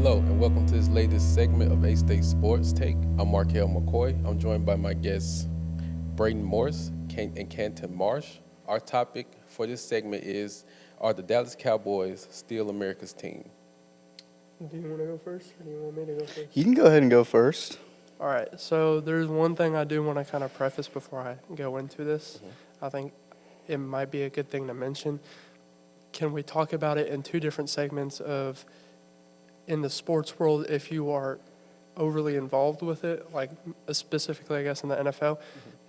Hello, and welcome to this latest segment of A-State Sports Take. I'm Markel McCoy. I'm joined by my guests, Braden Morris and Canton Marsh. Our topic for this segment is, are the Dallas Cowboys still America's team? Do you want to go first, or do you want me to go first? You can go ahead and go first. All right, so there's one thing I do want to kind of preface before I go into this. I think it might be a good thing to mention. Can we talk about it in two different segments of, in the sports world, if you are overly involved with it, like specifically, I guess, in the NFL,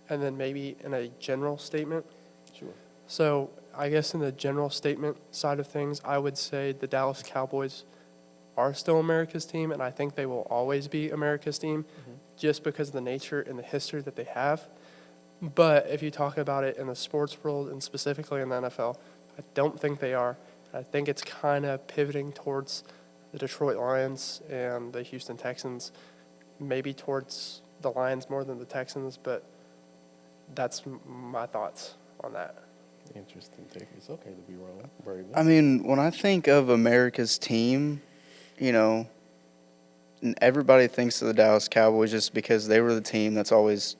and then maybe in a general statement? Sure. So I guess in the general statement side of things, I would say the Dallas Cowboys are still America's team, and I think they will always be America's team just because of the nature and the history that they have. But if you talk about it in the sports world and specifically in the NFL, I don't think they are. I think it's kind of pivoting towards the Detroit Lions and the Houston Texans, maybe towards the Lions more than the Texans, but that's my thoughts on that. Interesting take. It's okay to be wrong. Braden. I mean, when I think of America's team, everybody thinks of the Dallas Cowboys just because they were the team that's always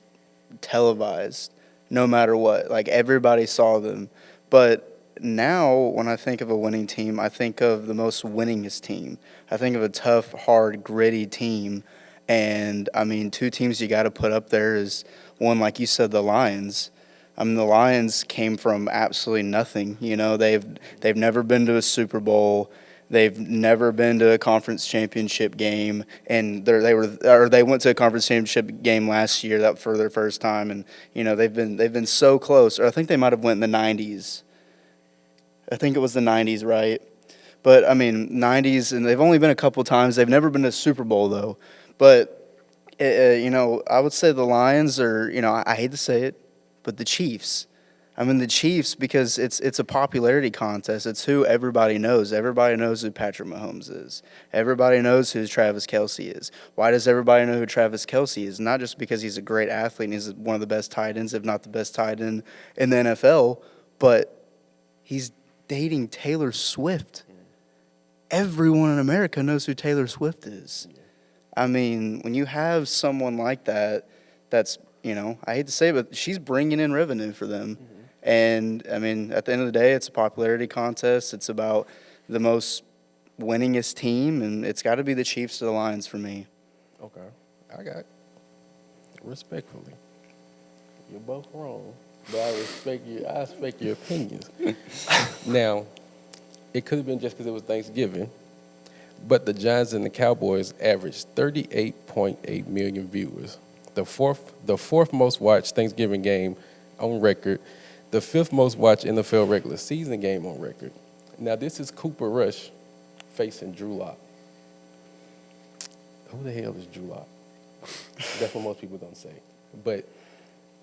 televised, no matter what. Like, everybody saw them. But now, when I think of a winning team, I think of the most winningest team. I think of a tough, hard, gritty team. And, I mean, two teams you got to put up there is, one, like you said, the Lions. I mean, the Lions came from absolutely nothing. They've never been to a Super Bowl. They've never been to a conference championship game, and they went to a conference championship game last year that for their first time, and they've been so close. Or I think they might have went in the 90s. I think it was the 90s, right? But I mean, 90s, and they've only been a couple times. They've never been to a Super Bowl though. But I would say the Lions are. I hate to say it, but the Chiefs. I mean, the Chiefs, because it's a popularity contest. It's who everybody knows. Everybody knows who Patrick Mahomes is. Everybody knows who Travis Kelce is. Why does everybody know who Travis Kelce is? Not just because he's a great athlete and he's one of the best tight ends, if not the best tight end in the NFL, but he's dating Taylor Swift. Everyone in America knows who Taylor Swift is. I mean, when you have someone like that, that's, I hate to say it, but she's bringing in revenue for them. And, I mean, at the end of the day, it's a popularity contest. It's about the most winningest team, and it's got to be the Chiefs or the Lions for me. Okay. I got respectfully. You're both wrong, but I respect your opinions. Now, it could have been just because it was Thanksgiving, but the Giants and the Cowboys averaged 38.8 million viewers. The fourth most watched Thanksgiving game on record, the fifth most watched NFL regular season game on record. Now, this is Cooper Rush facing Drew Lock. Who the hell is Drew Lock? That's what most people don't say. But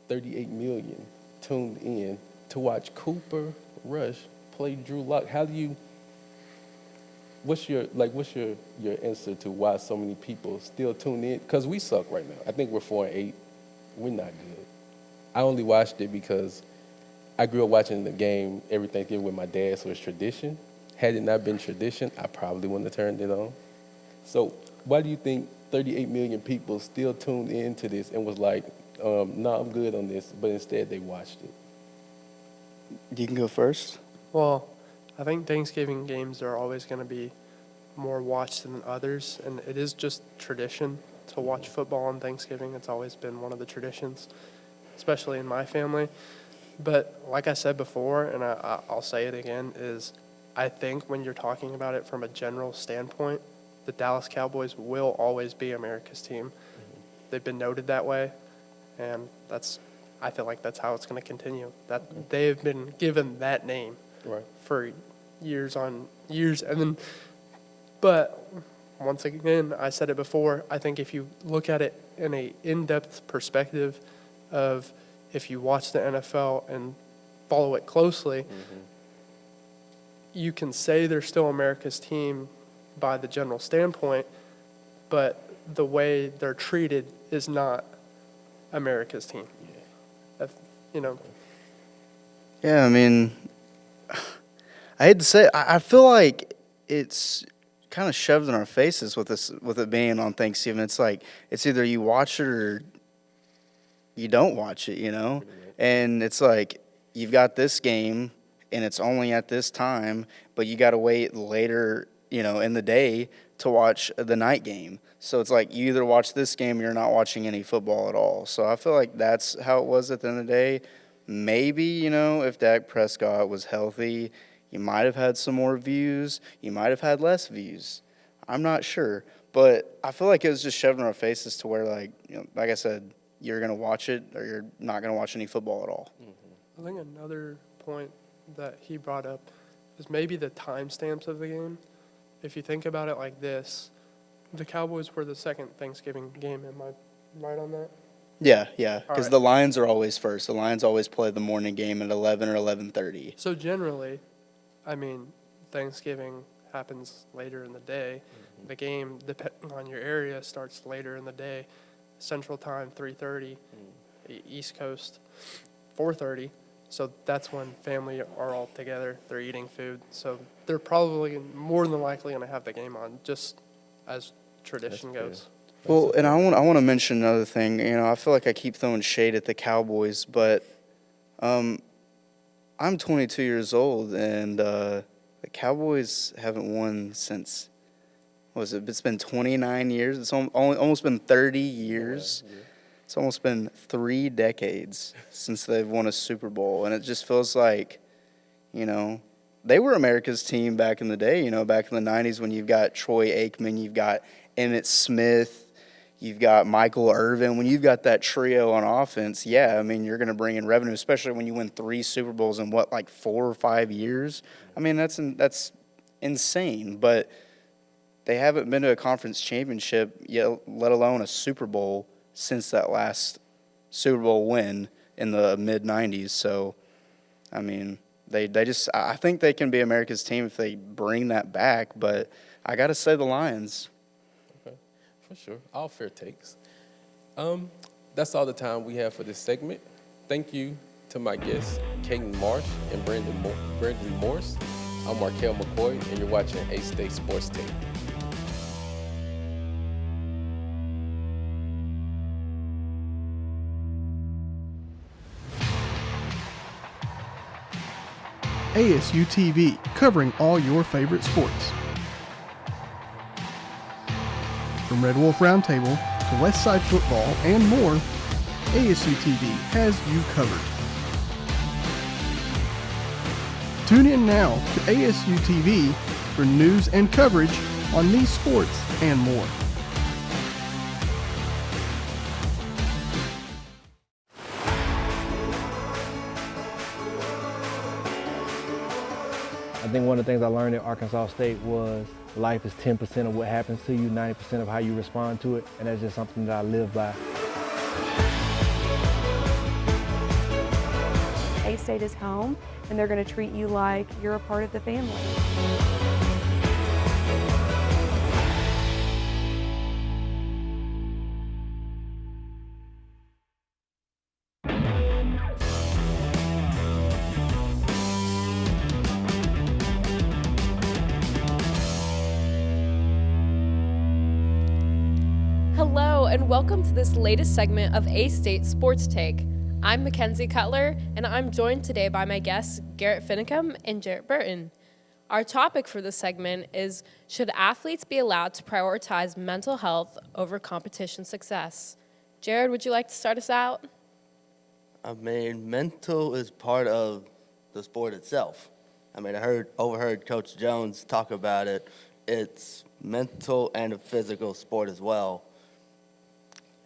38 million tuned in to watch Cooper Rush play Drew Lock. What's your answer to why so many people still tune in? Because we suck right now. I think we're 4-8. We're not good. I only watched it because I grew up watching the game every Thanksgiving with my dad, so it's tradition. Had it not been tradition, I probably wouldn't have turned it on. So why do you think 38 million people still tuned into this and was like, no, I'm good on this, but instead they watched it? You can go first. Well, I think Thanksgiving games are always going to be more watched than others, and it is just tradition to watch football on Thanksgiving. It's always been one of the traditions, especially in my family. But like I said before, and I'll say it again, is I think when you're talking about it from a general standpoint, the Dallas Cowboys will always be America's team. They've been noted that way, and I feel like that's how it's going to continue. That they've been given that name for years on years. But once again, I said it before, I think if you look at it in a in-depth perspective of if you watch the NFL and follow it closely, you can say they're still America's team by the general standpoint, but the way they're treated is not America's team. Yeah, I mean, I hate to say it, I feel like it's kind of shoved in our faces with it being on Thanksgiving. It's like it's either you watch it or you don't watch it, And it's like you've got this game and it's only at this time, but you got to wait later, in the day to watch the night game. So it's like you either watch this game or you're not watching any football at all. So I feel like that's how it was at the end of the day. Maybe, if Dak Prescott was healthy, you might have had some more views. You might have had less views. I'm not sure. But I feel like it was just shoved in our faces to where, like I said, you're going to watch it or you're not going to watch any football at all. I think another point that he brought up is maybe the timestamps of the game. If you think about it like this, the Cowboys were the second Thanksgiving game. Am I right on that? Yeah, because right. the Lions are always first. The Lions always play the morning game at 11 or 11:30. So generally, Thanksgiving happens later in the day. The game, depending on your area, starts later in the day. Central Time, 3:30. East Coast, 4:30. So that's when family are all together. They're eating food. So they're probably more than likely going to have the game on, just as tradition goes. Well, and I want to mention another thing. I feel like I keep throwing shade at the Cowboys, but I'm 22 years old, and the Cowboys haven't won since, it's been 29 years? It's almost been 30 years. Yeah. It's almost been 3 decades since they've won a Super Bowl, and it just feels like, they were America's team back in the day, back in the 90s when you've got Troy Aikman, you've got Emmitt Smith, you've got Michael Irvin. When you've got that trio on offense, you're going to bring in revenue, especially when you win 3 Super Bowls in 4 or 5 years. That's insane, but they haven't been to a conference championship yet, let alone a Super Bowl, since that last Super Bowl win in the mid-'90s. So, I think they can be America's team if they bring that back, but I got to say the Lions. Okay, for sure. All fair takes. That's all the time we have for this segment. Thank you to my guests, Caden Marsh and Brandon Morse. I'm Markel McCoy, and you're watching A-State Sports Take. ASU-TV, covering all your favorite sports. From Red Wolf Roundtable to West Side Football and more, ASU-TV has you covered. Tune in now to ASU-TV for news and coverage on these sports and more. I think one of the things I learned at Arkansas State was life is 10% of what happens to you, 90% of how you respond to it, and that's just something that I live by. A-State is home, and they're going to treat you like you're a part of the family. Hello, and welcome to this latest segment of A-State Sports Take. I'm Mackenzie Cutler, and I'm joined today by my guests, Garrett Finicum and Jarrett Burton. Our topic for this segment is, should athletes be allowed to prioritize mental health over competition success? Jared, would you like to start us out? Mental is part of the sport itself. I overheard Coach Jones talk about it. It's mental and a physical sport as well.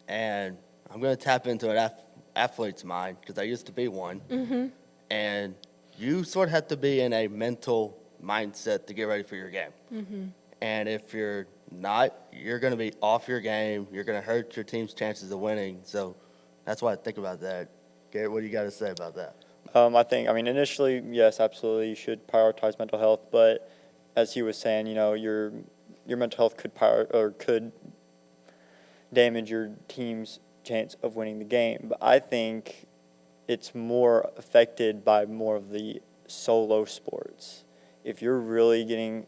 And I'm going to tap into an athlete's mind because I used to be one. Mm-hmm. And you sort of have to be in a mental mindset to get ready for your game. Mm-hmm. And if you're not, you're going to be off your game. You're going to hurt your team's chances of winning. So that's why I think about that. Garrett, what do you got to say about that? Initially, yes, absolutely, you should prioritize mental health. But as he was saying, your mental health could damage your team's chance of winning the game. But I think it's more affected by more of the solo sports. If you're really getting,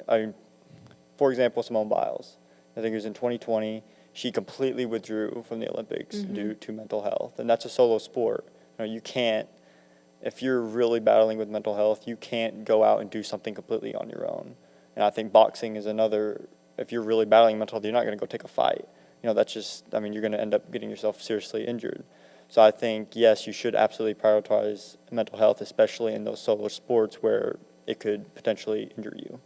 for example, Simone Biles. I think it was in 2020. She completely withdrew from the Olympics due to mental health, and that's a solo sport. You can't, if you're really battling with mental health, you can't go out and do something completely on your own. And I think boxing is another. If you're really battling mental health, you're not going to go take a fight. That's just. I mean, you're going to end up getting yourself seriously injured. So I think yes, you should absolutely prioritize mental health, especially in those solo sports where it could potentially injure you.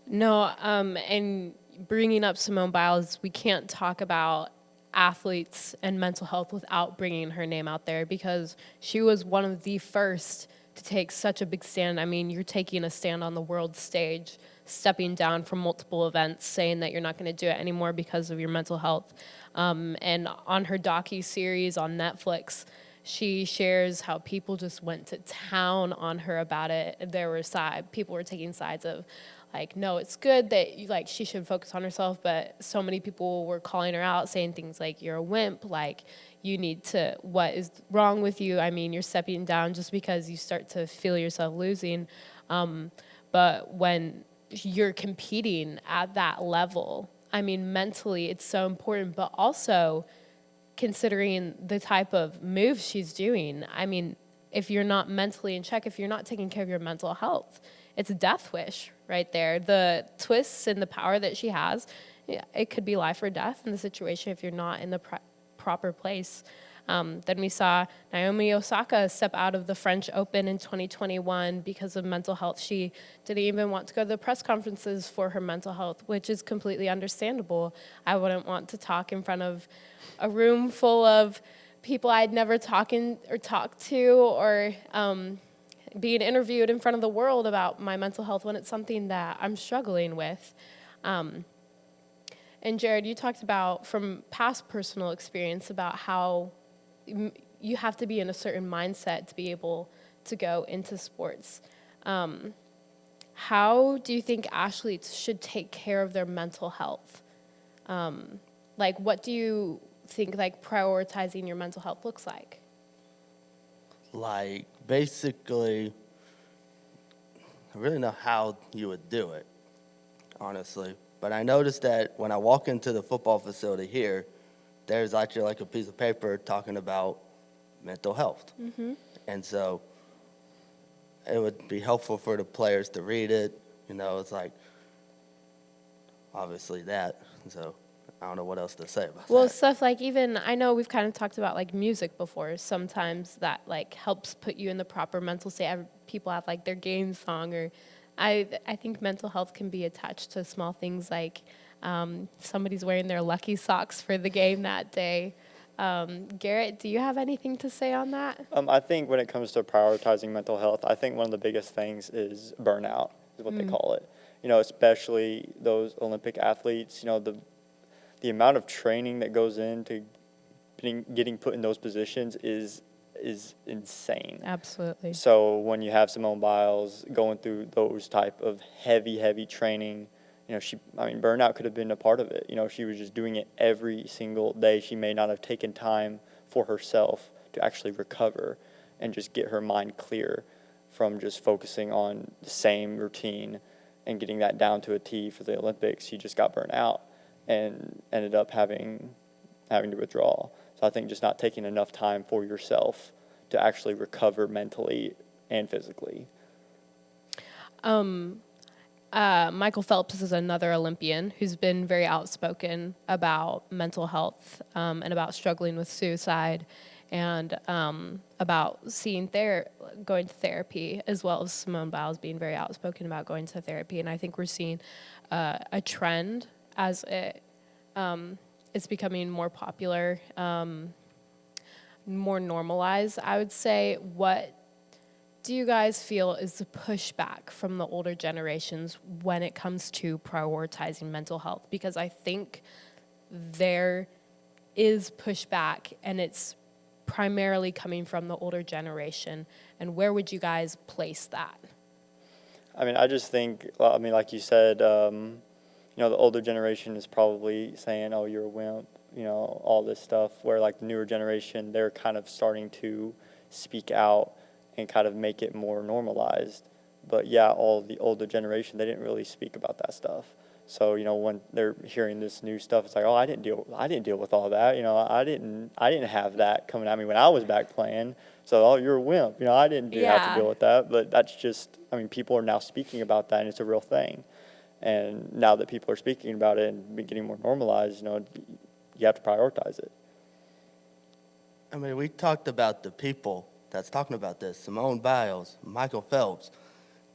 No, and bringing up Simone Biles, we can't talk about athletes and mental health without bringing her name out there, because she was one of the first to take such a big stand. I mean, you're taking a stand on the world stage, stepping down from multiple events, saying that you're not going to do it anymore because of your mental health. And on her docu-series on Netflix, she shares how people just went to town on her about it. There were people were taking sides of, like, no, it's good that she should focus on herself, but so many people were calling her out, saying things like, you're a wimp, like, you need to, what is wrong with you? I mean, you're stepping down just because you start to feel yourself losing. But when you're competing at that level, I mean, mentally it's so important, but also considering the type of moves she's doing. I mean, if you're not mentally in check, if you're not taking care of your mental health, it's a death wish right there. The twists and the power that she has, it could be life or death in the situation if you're not in the proper place. Then we saw Naomi Osaka step out of the French Open in 2021 because of mental health. She didn't even want to go to the press conferences for her mental health, which is completely understandable. I wouldn't want to talk in front of a room full of people I'd never talked to, or being interviewed in front of the world about my mental health when it's something that I'm struggling with. And Jared, you talked about from past personal experience about how you have to be in a certain mindset to be able to go into sports. How do you think athletes should take care of their mental health? What do you think prioritizing your mental health looks like? Basically, I really know how you would do it, honestly. But I noticed that when I walk into the football facility here, there's actually a piece of paper talking about mental health. Mm-hmm. And so it would be helpful for the players to read it. It's obviously that. So I don't know what else to say about that. Well, stuff even, I know we've kind of talked about music before. Sometimes that helps put you in the proper mental state. People have their game song, or I think mental health can be attached to small things like somebody's wearing their lucky socks for the game that day. Garrett, do you have anything to say on that? I think when it comes to prioritizing mental health, I think one of the biggest things is burnout, is what they call it. Especially those Olympic athletes, the amount of training that goes into getting put in those positions is insane. Absolutely. So when you have Simone Biles going through those type of heavy training, burnout could have been a part of it. She was just doing it every single day. She may not have taken time for herself to actually recover and just get her mind clear from just focusing on the same routine and getting that down to a T for the Olympics. She just got burnt out and ended up having to withdraw. So I think just not taking enough time for yourself to actually recover mentally and physically. Michael Phelps is another Olympian who's been very outspoken about mental health and about struggling with suicide, and about going to therapy, as well as Simone Biles being very outspoken about going to therapy. And I think we're seeing a trend as it's becoming more popular, more normalized, I would say. What do you guys feel is the pushback from the older generations when it comes to prioritizing mental health? Because I think there is pushback, and it's primarily coming from the older generation. And where would you guys place that? I just think, like you said, the older generation is probably saying, oh, you're a wimp, all this stuff, where the newer generation, they're kind of starting to speak out and kind of make it more normalized. But yeah, all the older generation, they didn't really speak about that stuff. So, when they're hearing this new stuff, it's like, oh, I didn't deal with all that. I didn't have that coming at me when I was back playing. So, oh, you're a wimp. I didn't have to deal with that. But that's just, people are now speaking about that, and it's a real thing. And now that people are speaking about it and getting more normalized, you have to prioritize it. We talked about the people that's talking about this. Simone Biles, Michael Phelps.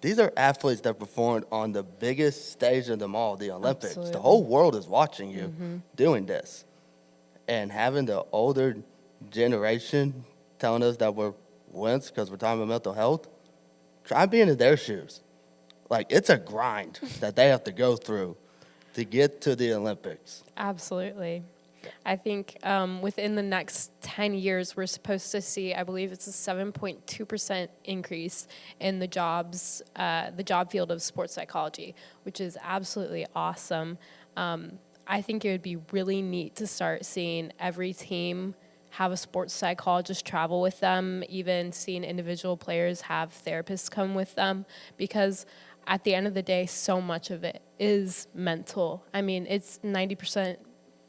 These are athletes that performed on the biggest stage of them all, the Olympics. Absolutely. The whole world is watching you doing this. And having the older generation telling us that we're wimps because we're talking about mental health, try being in their shoes. It's a grind that they have to go through to get to the Olympics. Absolutely. I think within the next 10 years, we're supposed to see, I believe it's a 7.2% increase in the job field of sports psychology, which is absolutely awesome. I think it would be really neat to start seeing every team have a sports psychologist travel with them, even seeing individual players have therapists come with them, because at the end of the day, so much of it is mental. It's 90%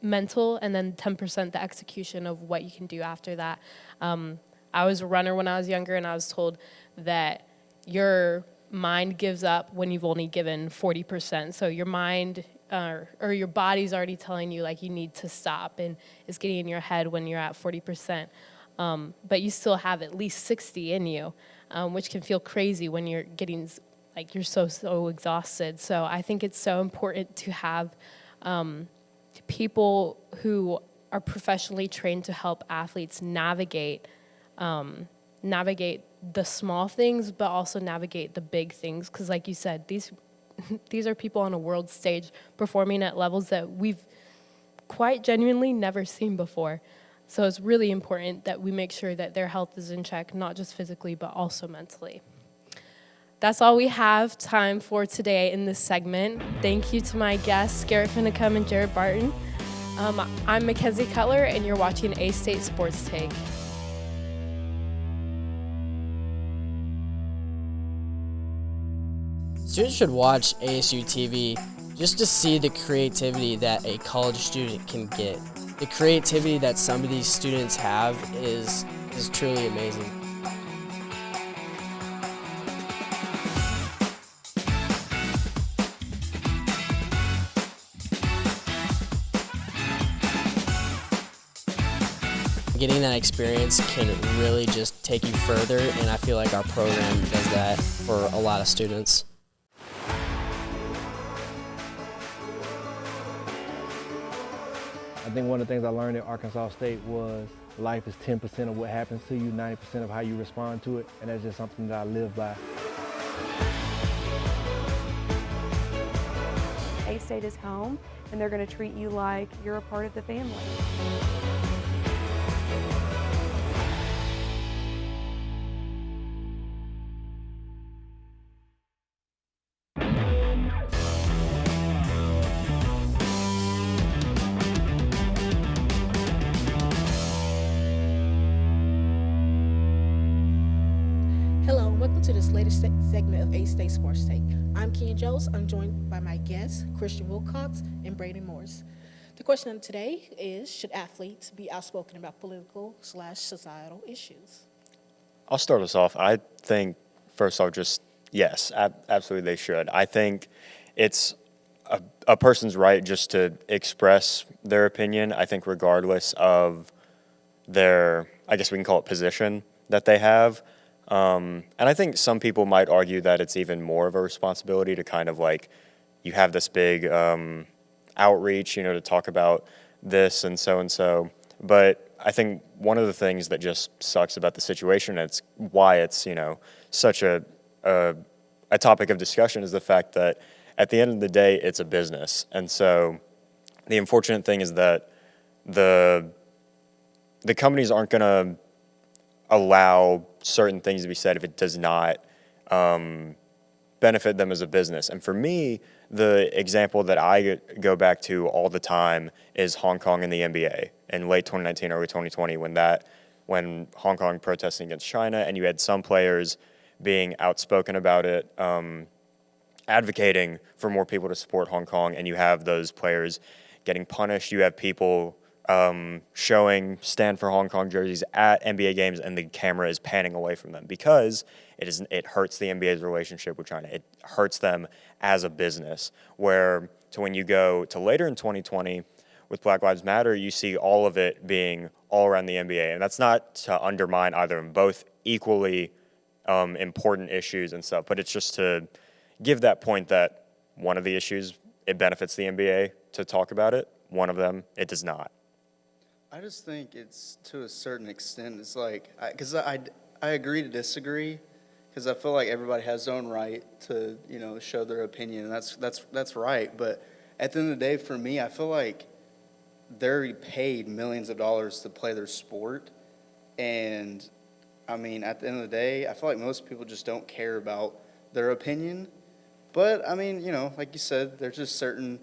mental, and then 10% the execution of what you can do after that. I was a runner when I was younger, and I was told that your mind gives up when you've only given 40%. So your mind or your body's already telling you you need to stop, and it's getting in your head when you're at 40%. But you still have at least 60 in you, which can feel crazy when you're getting you're so exhausted. So I think it's so important to have people who are professionally trained to help athletes navigate the small things, but also navigate the big things. Because like you said, these are people on a world stage performing at levels that we've quite genuinely never seen before. So it's really important that we make sure that their health is in check, not just physically, but also mentally. That's all we have time for today in this segment. Thank you to my guests, Garrett Finicum and Jared Barton. I'm Mackenzie Cutler, and you're watching A-State Sports Take. Students should watch ASU-TV just to see the creativity that a college student can get. The creativity that some of these students have is truly amazing. Getting that experience can really just take you further, and I feel like our program does that for a lot of students. I think one of the things I learned at Arkansas State was life is 10% of what happens to you, 90% of how you respond to it, and that's just something that I live by. A-State is home, and they're going to treat you like you're a part of the family. Hello, and welcome to this latest segment of A-State Sports Take. I'm Ken Jones. I'm joined by my guests, Christian Wilcox and Brady Morris. The question of today is, should athletes be outspoken about political/societal issues? I'll start us off. I think, first off, yes, absolutely they should. I think it's a person's right just to express their opinion, I think regardless of their, I guess we can call it position that they have. And I think some people might argue that it's even more of a responsibility to kind of you have this big outreach, to talk about this and so. But I think one of the things that just sucks about the situation, and it's why it's, such a topic of discussion, is the fact that at the end of the day, it's a business. And so the unfortunate thing is that the companies aren't going to allow certain things to be said if it does not benefit them as a business. And for me, the example that I go back to all the time is Hong Kong and the NBA in late 2019, early 2020, when Hong Kong protesting against China, and you had some players being outspoken about it advocating for more people to support Hong Kong, and you have those players getting punished. You have people showing Stand for Hong Kong jerseys at NBA games, and the camera is panning away from them because it hurts the NBA's relationship with China. It hurts them as a business. So when you go to later in 2020 with Black Lives Matter, you see all of it being all around the NBA, and that's not to undermine either of them, both equally important issues and stuff, but it's just to give that point that one of the issues, it benefits the NBA to talk about it. One of them, it does not. I just think it's to a certain extent. It's like, because I agree to disagree, because I feel like everybody has their own right to, show their opinion, and that's right. But at the end of the day, for me, I feel like they're paid millions of dollars to play their sport, and I mean, at the end of the day, I feel like most people just don't care about their opinion. But I mean, like you said, there's certain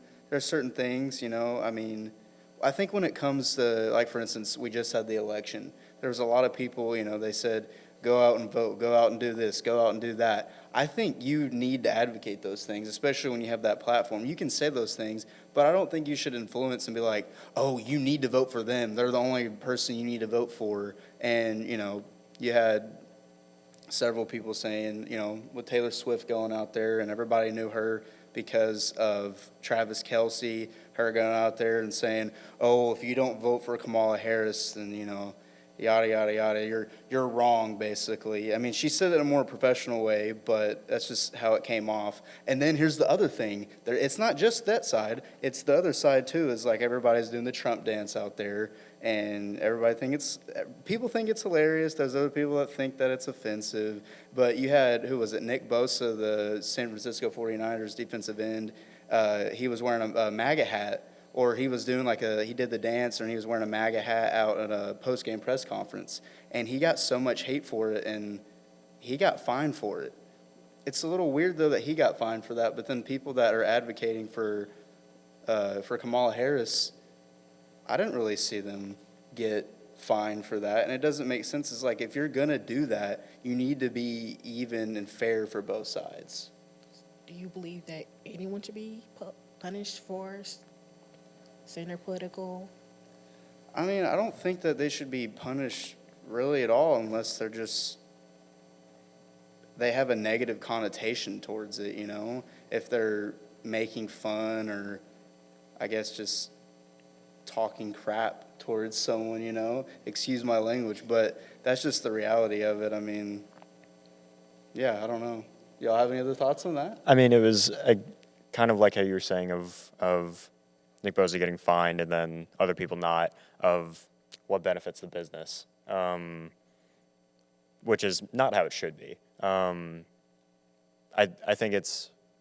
things, I mean, I think when it comes to, like, for instance, we just had the election. There was a lot of people, they said, go out and vote, go out and do this, go out and do that. I think you need to advocate those things, especially when you have that platform. You can say those things, but I don't think you should influence and be like, oh, you need to vote for them. They're the only person you need to vote for. And, you had several people saying, with Taylor Swift going out there, and everybody knew her because of Travis Kelce, her going out there and saying, oh, if you don't vote for Kamala Harris, then, yada, yada, yada, you're wrong, basically. I mean, she said it in a more professional way, but that's just how it came off. And then here's the other thing. It's not just that side. It's the other side, too, is like everybody's doing the Trump dance out there, and people think it's hilarious. There's other people that think that it's offensive. But you had, who was it, Nick Bosa, the San Francisco 49ers defensive end. He was wearing a MAGA hat. Or he was doing he did the dance, and he was wearing a MAGA hat out at a post-game press conference. And he got so much hate for it, and he got fined for it. It's a little weird, though, that he got fined for that, but then people that are advocating for Kamala Harris, I didn't really see them get fined for that. And it doesn't make sense. It's like, if you're going to do that, you need to be even and fair for both sides. Do you believe that anyone should be punished for saying they're political? I mean, I don't think that they should be punished really at all unless they have a negative connotation towards it, if they're making fun or I guess just talking crap towards someone, excuse my language, but that's just the reality of it. I mean, yeah, I don't know. Y'all have any other thoughts on that? I mean, it was kind of like how you were saying of Nick Bosa getting fined and then other people not, of what benefits the business, which is not how it should be. I think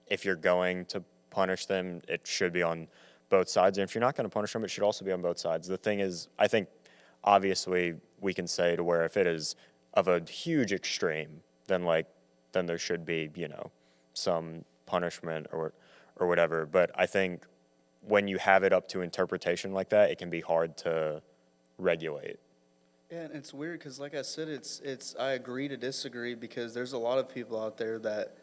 if you're going to punish them, it should be on both sides. And if you're not going to punish them, it should also be on both sides. The thing is, I think obviously we can say to where if it is of a huge extreme, then there should be, some punishment or whatever. But I think when you have it up to interpretation like that, it can be hard to regulate. Yeah, and it's weird because, like I said, I agree to disagree because there's a lot of people out there that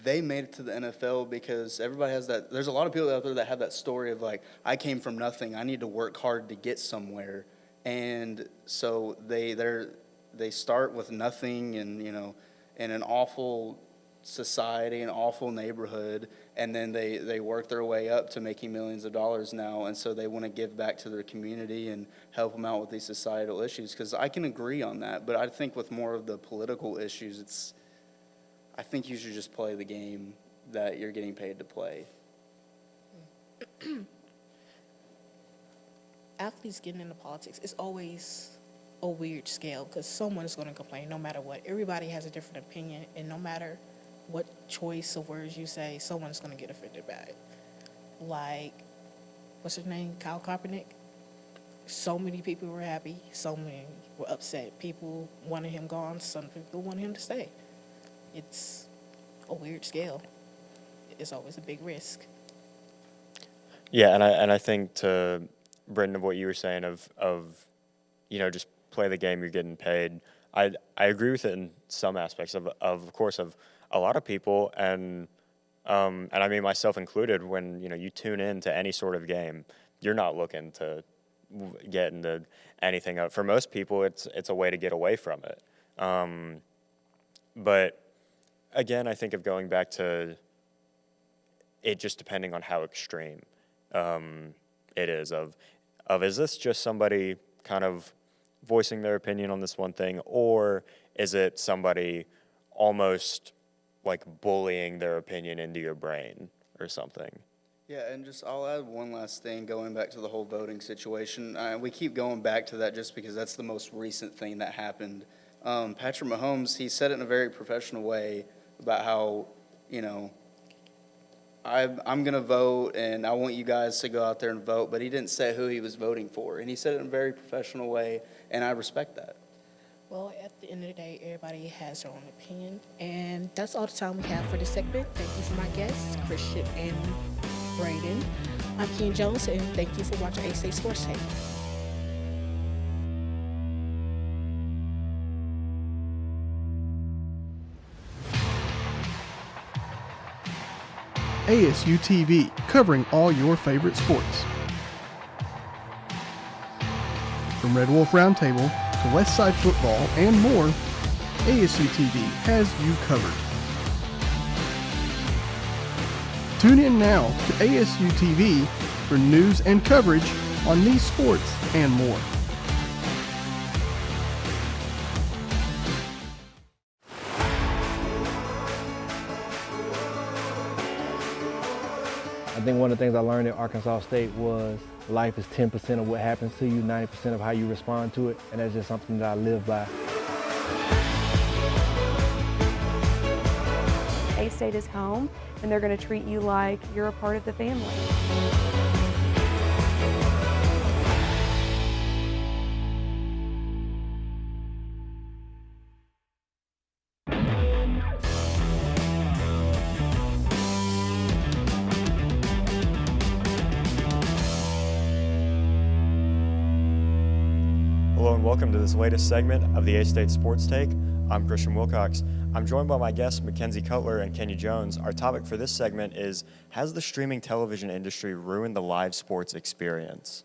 they made it to the NFL because everybody has that. There's a lot of people out there that have that story of like, I came from nothing. I need to work hard to get somewhere, and so they start with nothing and in an awful society, an awful neighborhood, and then they work their way up to making millions of dollars now, and so they want to give back to their community and help them out with these societal issues, because I can agree on that, but I think with more of the political issues, I think you should just play the game that you're getting paid to play. Athletes getting into politics is always a weird scale because someone is going to complain no matter what. Everybody has a different opinion, and no matter what choice of words you say, someone's going to get offended by it. Like, what's his name? Kyle Kaepernick. So many people were happy. So many were upset. People wanted him gone. Some people wanted him to stay. It's a weird scale. It's always a big risk. Yeah, and I think to Brendan, of what you were saying of just play the game, you're getting paid. I agree with it in some aspects of course, of a lot of people, and And I mean, myself included, when, you tune in to any sort of game, you're not looking to get into anything. For most people, it's a way to get away from it. But again, I think of going back to it just depending on how extreme it is is this just somebody kind of voicing their opinion on this one thing, or is it somebody almost like bullying their opinion into your brain or something? Yeah, and I'll add one last thing going back to the whole voting situation. We keep going back to that just because that's the most recent thing that happened. Patrick Mahomes, he said it in a very professional way about how, I'm going to vote and I want you guys to go out there and vote, but he didn't say who he was voting for. And he said it in a very professional way, and I respect that. Well, at the end of the day, everybody has their own opinion. And that's all the time we have for this segment. Thank you for my guests, Christian and Braden. I'm Kean Jones, and thank you for watching A-State Sports Take. ASU-TV, covering all your favorite sports. From Red Wolf Roundtable to West Side football and more, ASU-TV has you covered. Tune in now to ASU-TV for news and coverage on these sports and more. I think one of the things I learned at Arkansas State was life is 10% of what happens to you, 90% of how you respond to it, and that's just something that I live by. A-State is home, and they're going to treat you like you're a part of the family. Hello and welcome to this latest segment of the A-State Sports Take. I'm Christian Wilcox. I'm joined by my guests, Mackenzie Cutler and Kenya Jones. Our topic for this segment is, has the streaming television industry ruined the live sports experience?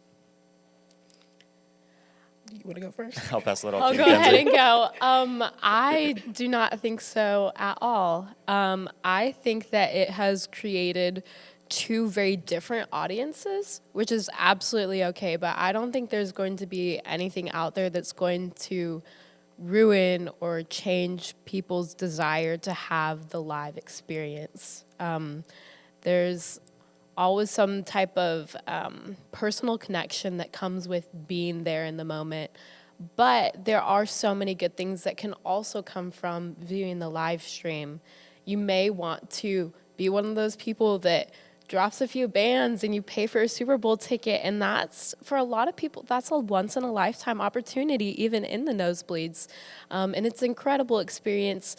You want to go first? I'll pass it on I'll to go Mackenzie. ahead and go. I do not think so at all. I think that it has created two very different audiences, which is absolutely okay, but I don't think there's going to be anything out there that's going to ruin or change people's desire to have the live experience. There's always some type of personal connection that comes with being there in the moment, but there are so many good things that can also come from viewing the live stream. You may want to be one of those people that drops a few bands and you pay for a Super Bowl ticket, and that's, for a lot of people, that's a once in a lifetime opportunity, even in the nosebleeds. And it's an incredible experience.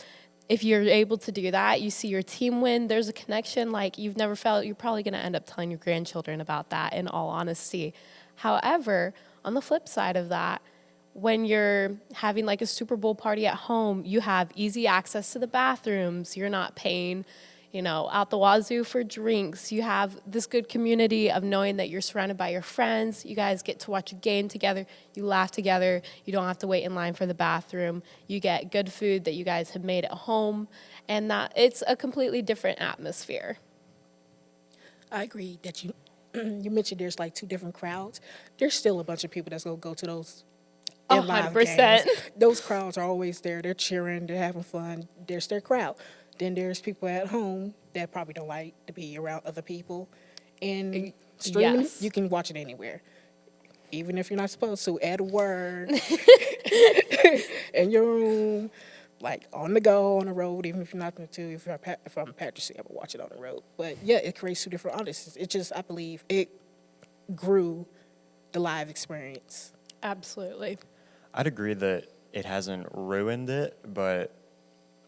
If you're able to do that, you see your team win, there's a connection like you've never felt. You're probably going to end up telling your grandchildren about that, in all honesty. However, on the flip side of that, when you're having like a Super Bowl party at home, you have easy access to the bathrooms. You're not paying, out the wazoo for drinks. You have this good community of knowing that you're surrounded by your friends. You guys get to watch a game together. You laugh together. You don't have to wait in line for the bathroom. You get good food that you guys have made at home. And that it's a completely different atmosphere. I agree that you mentioned there's like two different crowds. There's still a bunch of people that's going to go to those in live 100%. games. Those crowds are always there. They're cheering. They're having fun. There's their crowd. Then there's people at home that probably don't like to be around other people. And streaming, Yes. you can watch it anywhere. Even if you're not supposed to, add a word in your room, like on the go, on the road, even if you're not going to. If I'm Patrick, I would watch it on the road. But yeah, it creates two different audiences. It just, I believe, it grew the live experience. Absolutely. I'd agree that it hasn't ruined it, but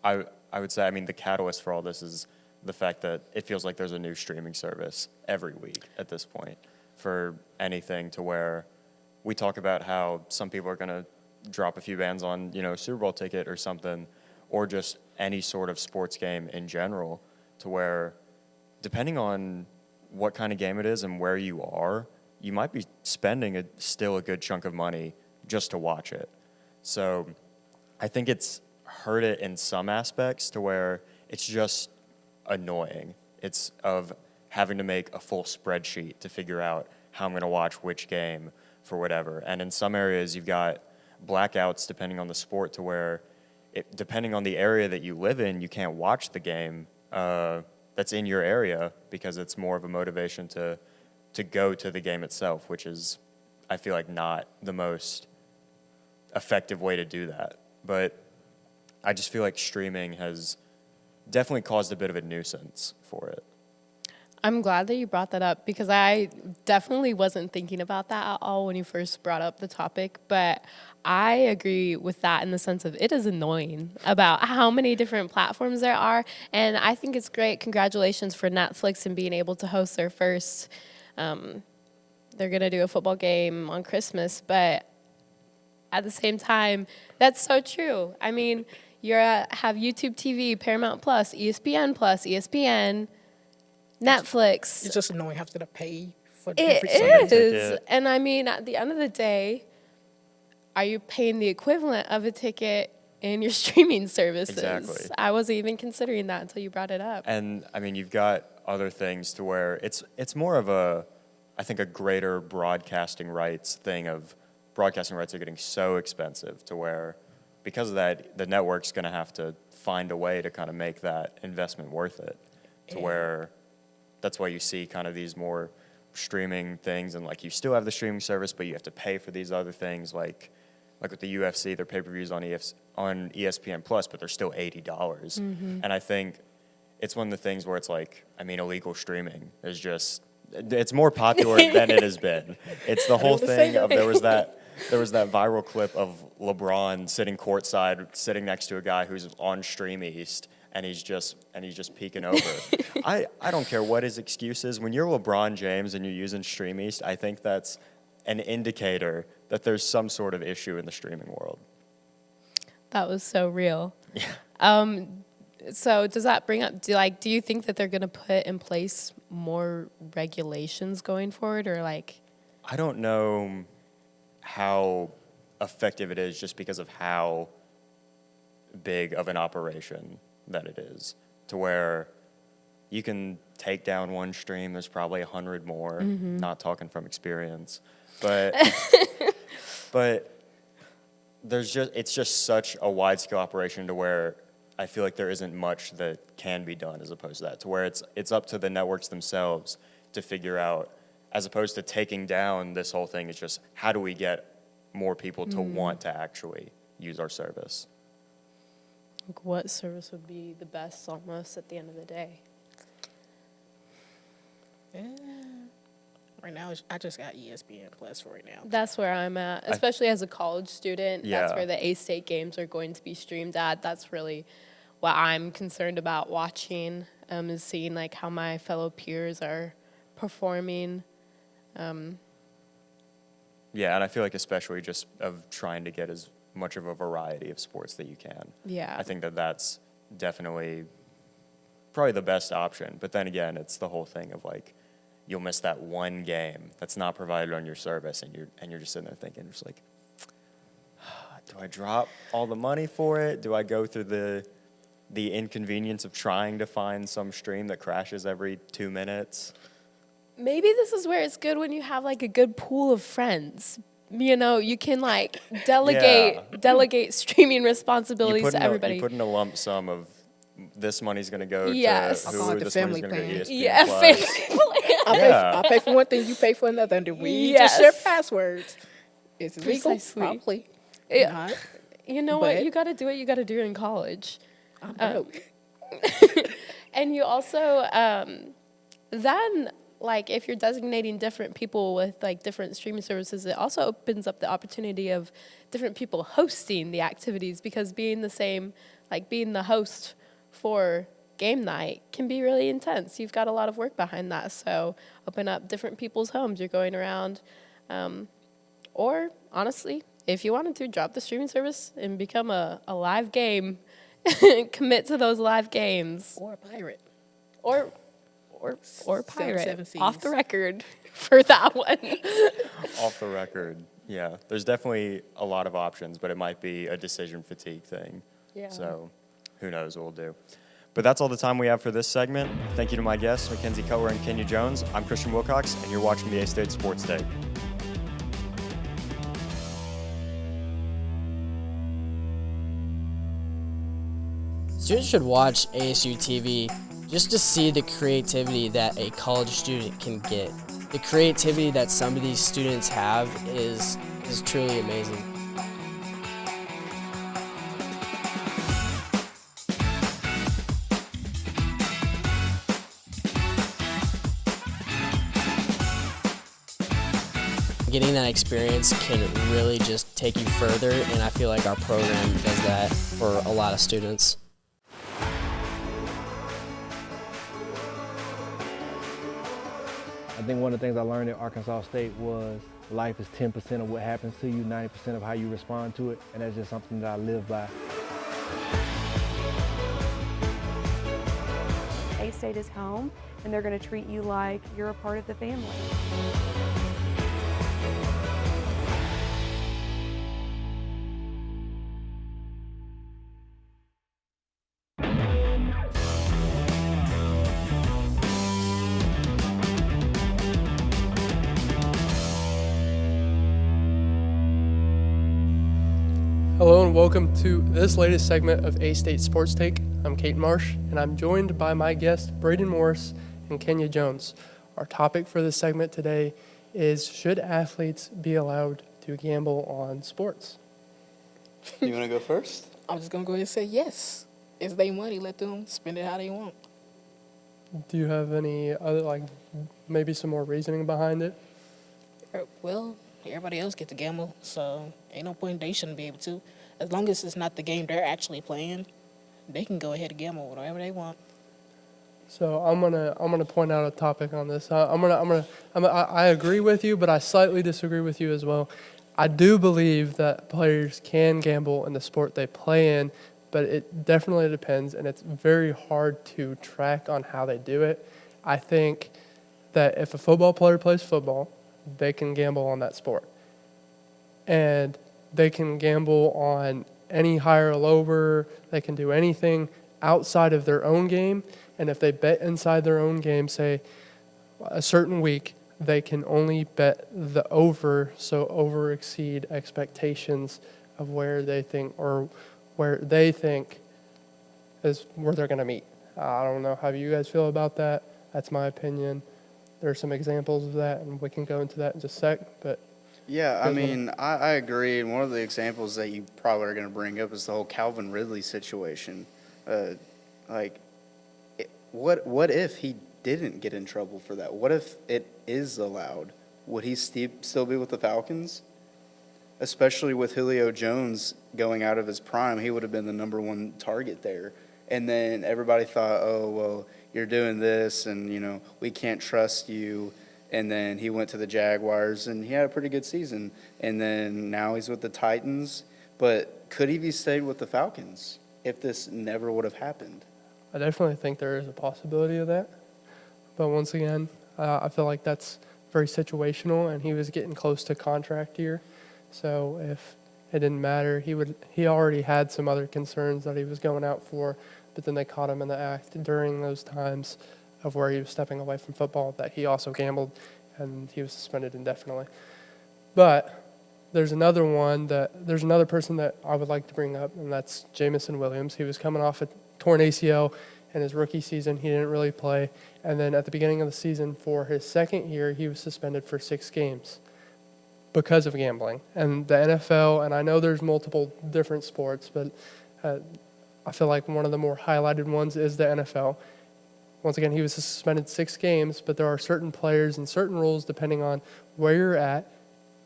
I would say, the catalyst for all this is the fact that it feels like there's a new streaming service every week at this point for anything, to where we talk about how some people are going to drop a few bands on, a Super Bowl ticket or something, or just any sort of sports game in general, to where depending on what kind of game it is and where you are, you might be spending still a good chunk of money just to watch it. So I think it's hurt it in some aspects to where it's just annoying. It's of having to make a full spreadsheet to figure out how I'm going to watch which game for whatever. And in some areas, you've got blackouts depending on the sport to where, depending on the area that you live in, you can't watch the game that's in your area because it's more of a motivation to go to the game itself, which is, I feel like, not the most effective way to do that. But I just feel like streaming has definitely caused a bit of a nuisance for it. I'm glad that you brought that up because I definitely wasn't thinking about that at all when you first brought up the topic. But I agree with that in the sense of it is annoying about how many different platforms there are. And I think it's great. Congratulations for Netflix and being able to host their first. They're going to do a football game on Christmas. But at the same time, that's so true. I mean, you have YouTube TV, Paramount Plus, ESPN Plus, ESPN, Netflix. It's just annoying having to pay for It every is. And I mean, at the end of the day, are you paying the equivalent of a ticket in your streaming services? Exactly. I wasn't even considering that until you brought it up. And I mean, you've got other things to where it's more of I think a greater broadcasting rights thing of broadcasting rights are getting so expensive to where, because of that, the network's going to have to find a way to kind of make that investment worth it to where that's why you see kind of these more streaming things, and like you still have the streaming service, but you have to pay for these other things like with the UFC, their pay-per-views on ESPN Plus, but they're still $80. Mm-hmm. And I think it's one of the things where it's like, I mean, illegal streaming is just, it's more popular than it has been. It's the whole thing of there was that viral clip of LeBron sitting courtside, sitting next to a guy who's on Stream East, and he's just peeking over. I don't care what his excuse is. When you're LeBron James and you're using Stream East, I think that's an indicator that there's some sort of issue in the streaming world. That was so real. Yeah. So does that bring up, do you think that they're going to put in place more regulations going forward, or like? I don't know how effective it is just because of how big of an operation that it is, to where you can take down one stream, there's probably 100 more, not talking from experience, but it's just such a wide-scale operation to where I feel like there isn't much that can be done as opposed to that, to where it's up to the networks themselves to figure out, as opposed to taking down this whole thing. It's just, how do we get more people to want to actually use our service? Like, what service would be the best almost at the end of the day? Right now, I just got ESPN Plus for right now. That's where I'm at, especially as a college student. Yeah. That's where the A-State games are going to be streamed at. That's really what I'm concerned about watching, is seeing like how my fellow peers are performing. Yeah, and I feel like especially just of trying to get as much of a variety of sports that you can. Yeah. I think that's definitely probably the best option. But then again, it's the whole thing of like, you'll miss that one game that's not provided on your service, and you're just sitting there thinking, just like, do I drop all the money for it? Do I go through the inconvenience of trying to find some stream that crashes every 2 minutes? Maybe this is where it's good when you have like a good pool of friends. You know, you can like delegate streaming responsibilities to everybody. You put in a lump sum of this money's going to go to I'll call who, it the this money's family going to go to plan. ESPN Yeah, Plus. family plan. I'll pay for one thing, you pay for another, and then we Yes. just share passwords. Is it legal? Precisely. Probably. Yeah. Not. You know what? But- You got to do what you got to do in college. I'm broke. And you also, then, like, if you're designating different people with, like, different streaming services, it also opens up the opportunity of different people hosting the activities, because being the host for game night can be really intense. You've got a lot of work behind that. So open up different people's homes. You're going around. Or, honestly, if you wanted to, drop the streaming service and become a live game. Commit to those live games. Or a pirate. Or or Seven pirate. seas. Off the record for that one. Off the record, yeah. There's definitely a lot of options, but it might be a decision fatigue thing. Yeah. So who knows what we'll do. But that's all the time we have for this segment. Thank you to my guests, Mackenzie Cutler and Kenya Jones. I'm Christian Wilcox, and you're watching the A-State Sports Take. Students should watch ASU-TV just to see the creativity that a college student can get. The creativity that some of these students have is truly amazing. Getting that experience can really just take you further, and I feel like our program does that for a lot of students. I think one of the things I learned at Arkansas State was life is 10% of what happens to you, 90% of how you respond to it, and that's just something that I live by. A-State is home, and they're going to treat you like you're a part of the family. Hello and welcome to this latest segment of A-State Sports Take. I'm Kate Marsh, and I'm joined by my guests Braden Morris and Kenya Jones. Our topic for this segment today is, should athletes be allowed to gamble on sports? You want to go first? I'm just going to go ahead and say yes. It's their money. Let them spend it how they want. Do you have any other, maybe some more reasoning behind it? Well, everybody else get to gamble, so ain't no point they shouldn't be able to. As long as it's not the game they're actually playing, they can go ahead and gamble whatever they want. So I'm gonna point out a topic on this. I agree with you, but I slightly disagree with you as well. I do believe that players can gamble in the sport they play in, but it definitely depends, and it's very hard to track on how they do it. I think that if a football player plays football, they can gamble on that sport. And they can gamble on any higher or lower. They can do anything outside of their own game. And if they bet inside their own game, say a certain week, they can only bet the over, so over exceed expectations of where they think is where they're going to meet. I don't know how you guys feel about that. That's my opinion. There are some examples of that, and we can go into that in just a sec. But yeah, I mean, I agree. And one of the examples that you probably are going to bring up is the whole Calvin Ridley situation. What if he didn't get in trouble for that? What if it is allowed? Would he still be with the Falcons? Especially with Julio Jones going out of his prime, he would have been the number one target there. And then everybody thought, oh, well, you're doing this, and, we can't trust you. And then he went to the Jaguars, and he had a pretty good season. And then now he's with the Titans. But could he have stayed with the Falcons if this never would have happened? I definitely think there is a possibility of that. But once again, I feel like that's very situational, and he was getting close to contract year. So if it didn't matter, he already had some other concerns that he was going out for, but then they caught him in the act during those times of where he was stepping away from football, that he also gambled, and he was suspended indefinitely. But there's another person that I would like to bring up, and that's Jamison Williams. He was coming off a torn ACL in his rookie season. He didn't really play. And then at the beginning of the season, for his second year, he was suspended for 6 games because of gambling. And the NFL, and I know there's multiple different sports, but I feel like one of the more highlighted ones is the NFL. Once again, he was suspended 6 games, but there are certain players and certain rules depending on where you're at,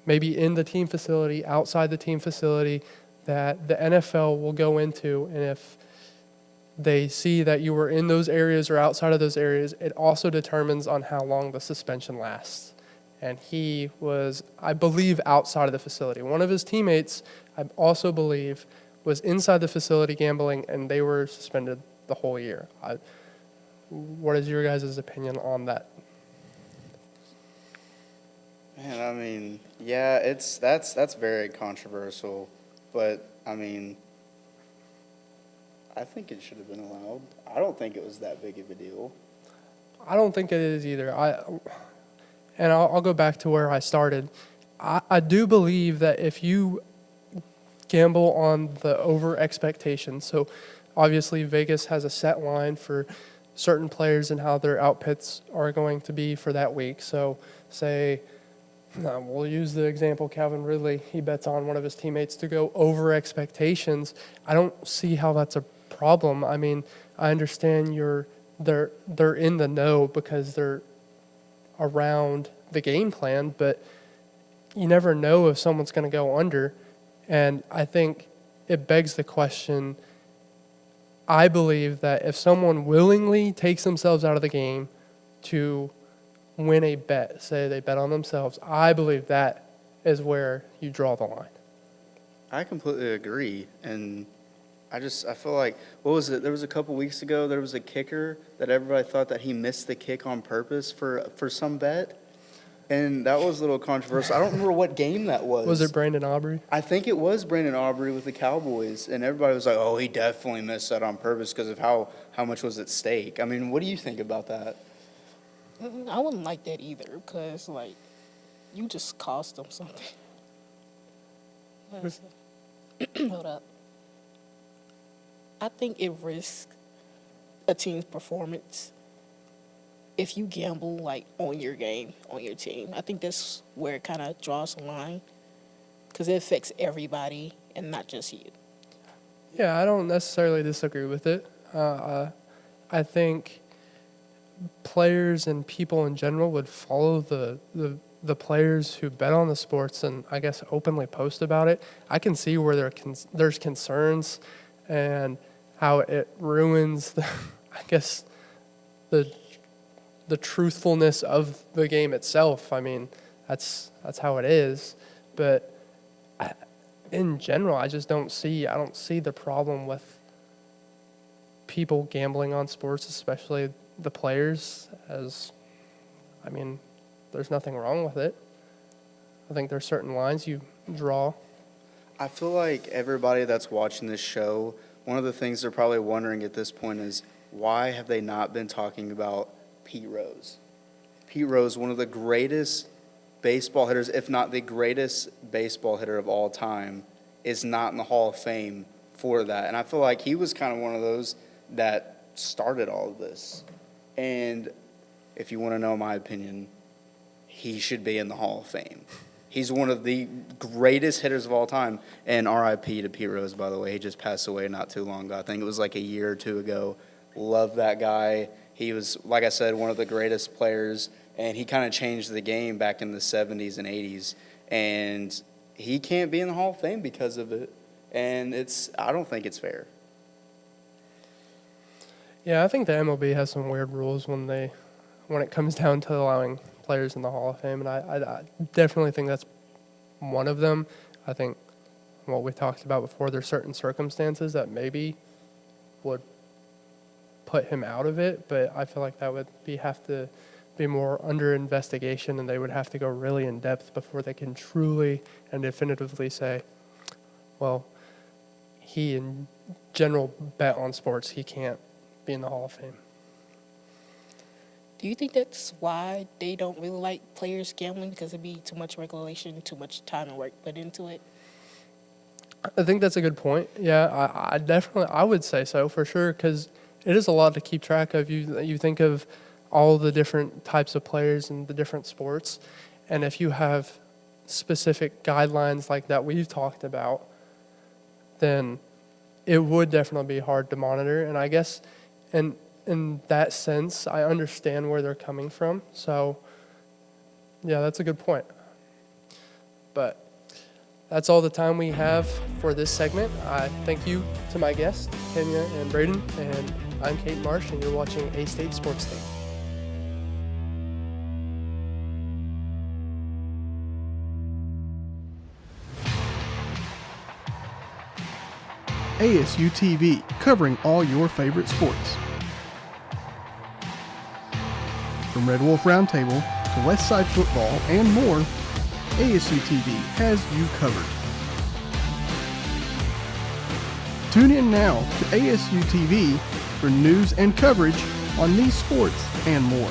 maybe in the team facility, outside the team facility, that the NFL will go into. And if they see that you were in those areas or outside of those areas, it also determines on how long the suspension lasts. And he was, I believe, outside of the facility. One of his teammates, I also believe, was inside the facility gambling, and they were suspended the whole year. what is your guys' opinion on that? Man, I mean, yeah, that's very controversial, but I mean, I think it should have been allowed. I don't think it was that big of a deal. I don't think it is either. I'll go back to where I started. I do believe that if you gamble on the over expectation, so obviously Vegas has a set line for certain players and how their outputs are going to be for that week. So say, we'll use the example Calvin Ridley. He bets on one of his teammates to go over expectations. I don't see how that's a problem. I mean, I understand they're in the know because they're around the game plan, but you never know if someone's going to go under. And I think it begs the question. I believe that if someone willingly takes themselves out of the game to win a bet, say they bet on themselves, I believe that is where you draw the line. I completely agree, and I feel like, what was it? There was a couple weeks ago, there was a kicker that everybody thought that he missed the kick on purpose for some bet, and that was a little controversial. I don't remember what game that was. Was it Brandon Aubrey? I think it was Brandon Aubrey with the Cowboys, and everybody was like, oh, he definitely missed that on purpose because of how much was at stake. I mean, what do you think about that? I wouldn't like that either because, like, you just cost them something. Hold up. I think it risks a team's performance if you gamble, like, on your game, on your team. I think that's where it kind of draws the line because it affects everybody and not just you. Yeah, I don't necessarily disagree with it. I think players and people in general would follow the players who bet on the sports and I guess openly post about it. I can see where there's concerns and how it ruins the truthfulness of the game itself. I mean, that's how it is. But in general, I don't see the problem with people gambling on sports, especially the players. There's nothing wrong with it. I think there's certain lines you draw. I feel like everybody that's watching this show, one of the things they're probably wondering at this point is, why have they not been talking about Pete Rose? Pete Rose, one of the greatest baseball hitters, if not the greatest baseball hitter of all time, is not in the Hall of Fame for that. And I feel like he was kind of one of those that started all of this. And if you want to know my opinion, he should be in the Hall of Fame. He's one of the greatest hitters of all time. And RIP to Pete Rose, by the way. He just passed away not too long ago. I think it was like a year or two ago. Love that guy. He was, like I said, one of the greatest players. And he kind of changed the game back in the 70s and 80s. And he can't be in the Hall of Fame because of it. And I don't think it's fair. Yeah, I think the MLB has some weird rules when it comes down to allowing players in the Hall of Fame, and I definitely think that's one of them. I think what we talked about before, there's certain circumstances that maybe would put him out of it, but I feel like that would have to be more under investigation, and they would have to go really in depth before they can truly and definitively say, well, he in general bet on sports, he can't be in the Hall of Fame. Do you think that's why they don't really like players gambling, because it'd be too much regulation, too much time and work put into it? I think that's a good point. Yeah, I would say so for sure, because it is a lot to keep track of. You think of all the different types of players and the different sports, and if you have specific guidelines like that we've talked about, then it would definitely be hard to monitor. And I guess in that sense, I understand where they're coming from. So, yeah, that's a good point. But that's all the time we have for this segment. I thank you to my guests, Kenya and Braden, and I'm Kate Marsh, and you're watching A-State Sports Take. ASU-TV, covering all your favorite sports. From Red Wolf Roundtable to West Side Football and more, ASU-TV has you covered. Tune in now to ASU-TV for news and coverage on these sports and more.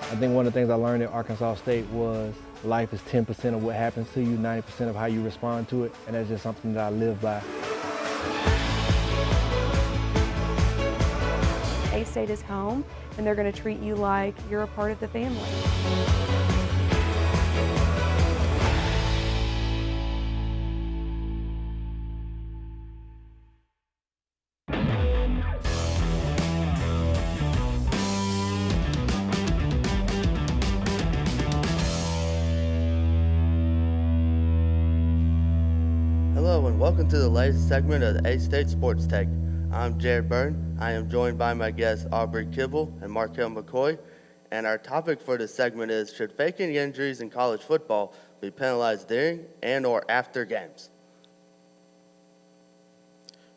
I think one of the things I learned at Arkansas State was life is 10% of what happens to you, 90% of how you respond to it, and that's just something that I live by. A-State is home, and they're going to treat you like you're a part of the family. Hello and welcome to the latest segment of the A-State Sports Take. I'm Jared Burton. I am joined by my guests Aubrey Kibble and Markel McCoy. And our topic for this segment is, should faking injuries in college football be penalized during and or after games?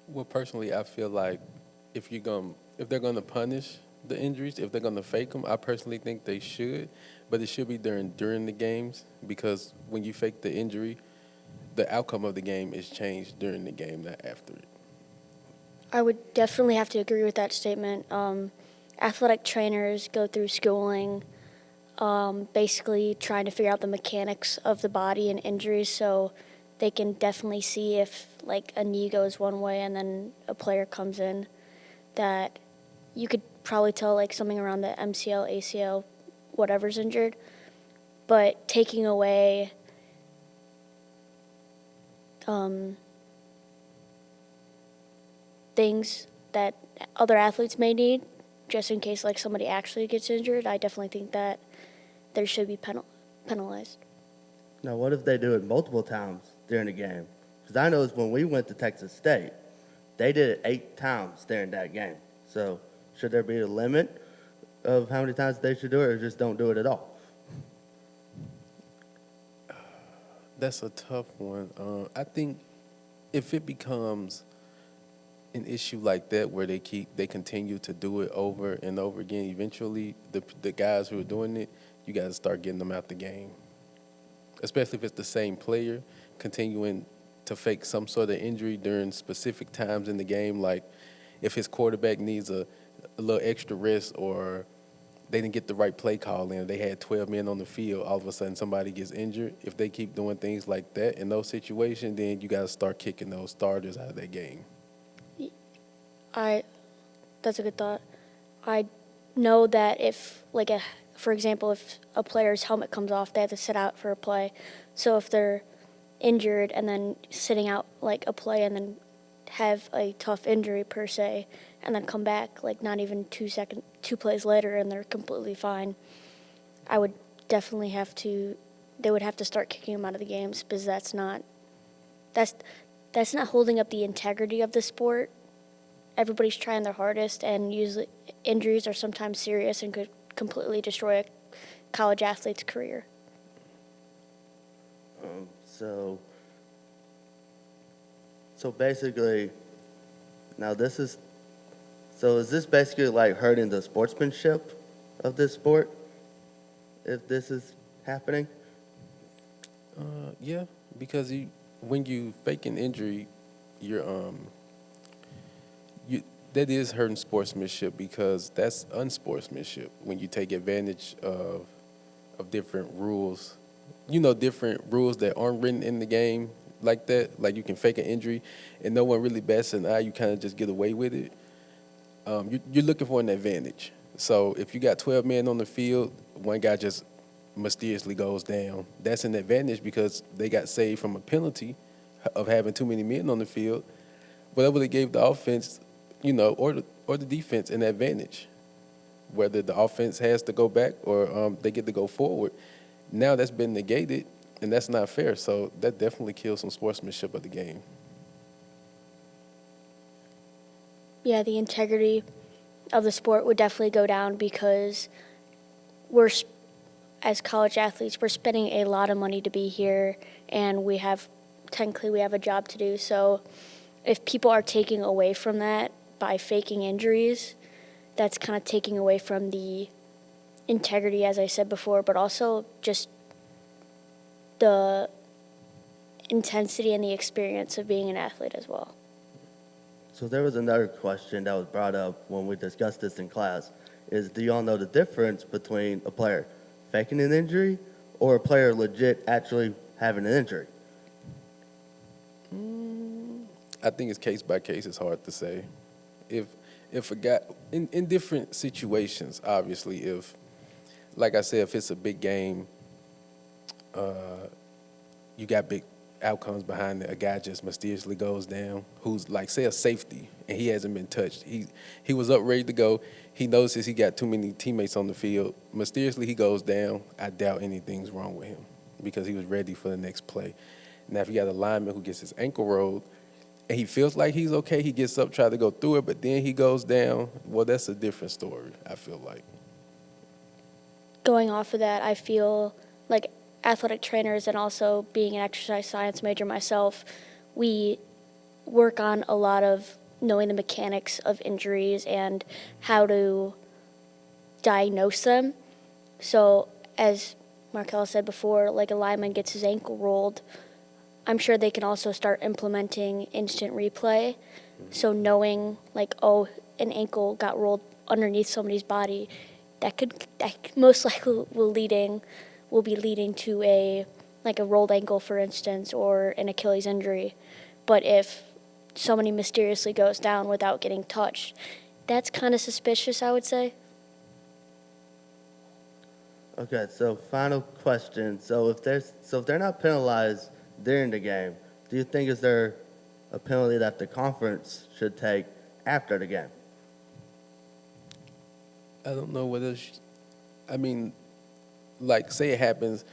Well, personally, I feel like if they're gonna punish the injuries, if they're gonna fake them, I personally think they should, but it should be during the games, because when you fake the injury, the outcome of the game is changed during the game, not after it. I would definitely have to agree with that statement. Athletic trainers go through schooling, basically trying to figure out the mechanics of the body and injuries, so they can definitely see if like a knee goes one way and then a player comes in, that you could probably tell like something around the MCL, ACL, whatever's injured. But taking away things that other athletes may need, just in case like somebody actually gets injured, I definitely think that there should be penalized. Now, what if they do it multiple times during the game? Because I know when we went to Texas State, they did it 8 times during that game. So should there be a limit of how many times they should do it, or just don't do it at all? That's a tough one. I think if it becomes an issue like that where they continue to do it over and over again, eventually the guys who are doing it, you got to start getting them out the game. Especially if it's the same player continuing to fake some sort of injury during specific times in the game, like if his quarterback needs a little extra rest, or they didn't get the right play call in, they had 12 men on the field, all of a sudden somebody gets injured. If they keep doing things like that in those situations, then you got to start kicking those starters out of that game. That's a good thought. I know that if, like, for example, if a player's helmet comes off, they have to sit out for a play. So if they're injured and then sitting out, like, a play and then have a tough injury per se, and then come back, like, not even 2 plays later and they're completely fine, I would definitely they would have to start kicking them out of the games, because that's not holding up the integrity of the sport. Everybody's trying their hardest, and usually injuries are sometimes serious and could completely destroy a college athlete's career. So basically, now is this basically like hurting the sportsmanship of this sport, if this is happening? Yeah, because when you fake an injury, that is hurting sportsmanship, because that's unsportsmanship when you take advantage of different rules. Different rules that aren't written in the game like that. Like you can fake an injury and no one really bats an eye. You kind of just get away with it. You're looking for an advantage. So if you got 12 men on the field, one guy just mysteriously goes down. That's an advantage because they got saved from a penalty of having too many men on the field. Whatever they gave the offense, or the defense an advantage, whether the offense has to go back or they get to go forward. Now that's been negated, and that's not fair. So that definitely kills some sportsmanship of the game. Yeah, the integrity of the sport would definitely go down, because as college athletes, we're spending a lot of money to be here, and we have technically we have a job to do. So if people are taking away from that by faking injuries, that's kind of taking away from the integrity, as I said before, but also just the intensity and the experience of being an athlete as well. So there was another question that was brought up when we discussed this in class, is do y'all know the difference between a player faking an injury or a player legit actually having an injury? I think it's case by case. It's hard to say. If a guy in different situations, obviously, if, like I said, if it's a big game, you got big outcomes behind it. A guy just mysteriously goes down, who's like, say, a safety, and he hasn't been touched. He was up ready to go. He notices he got too many teammates on the field. Mysteriously, he goes down. I doubt anything's wrong with him because he was ready for the next play. Now, if you got a lineman who gets his ankle rolled and he feels like he's okay, he gets up, try to go through it, but then he goes down, well, that's a different story, I feel like. Going off of that, I feel like athletic trainers and also being an exercise science major myself, we work on a lot of knowing the mechanics of injuries and how to diagnose them. So as Markel said before, like a lineman gets his ankle rolled, I'm sure they can also start implementing instant replay. So knowing like, oh, an ankle got rolled underneath somebody's body, that most likely will be leading to a rolled ankle, for instance, or an Achilles injury. But if somebody mysteriously goes down without getting touched, that's kind of suspicious, I would say. Okay, so final question. So if they're not penalized during the game, do you think is there a penalty that the conference should take after the game? I don't know whether, like, say it happens,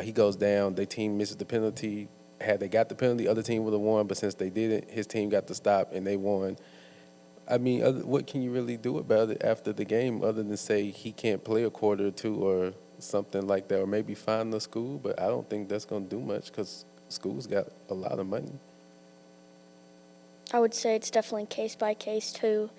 he goes down, their team misses the penalty. Had they got the penalty, other team would have won, but since they didn't, his team got the stop and they won. What can you really do about it after the game other than say he can't play a quarter or two or something like that, or maybe fine the school? But I don't think that's going to do much because schools got a lot of money. I would say it's definitely case by case too,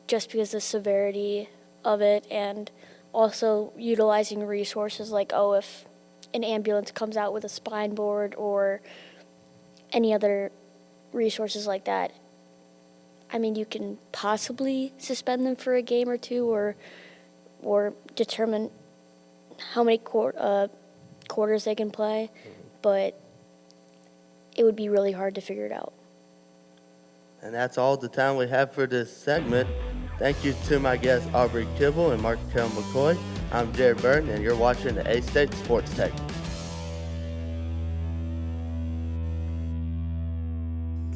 just because the severity of it, and also utilizing resources like, if an ambulance comes out with a spine board or any other resources like that, you can possibly suspend them for a game or two, or determine how many quarters they can play, but it would be really hard to figure it out. And that's all the time we have for this segment. Thank you to my guests Aubrey Kibble and Markel McCoy. I'm Jared Burton, and you're watching the A-State Sports Take.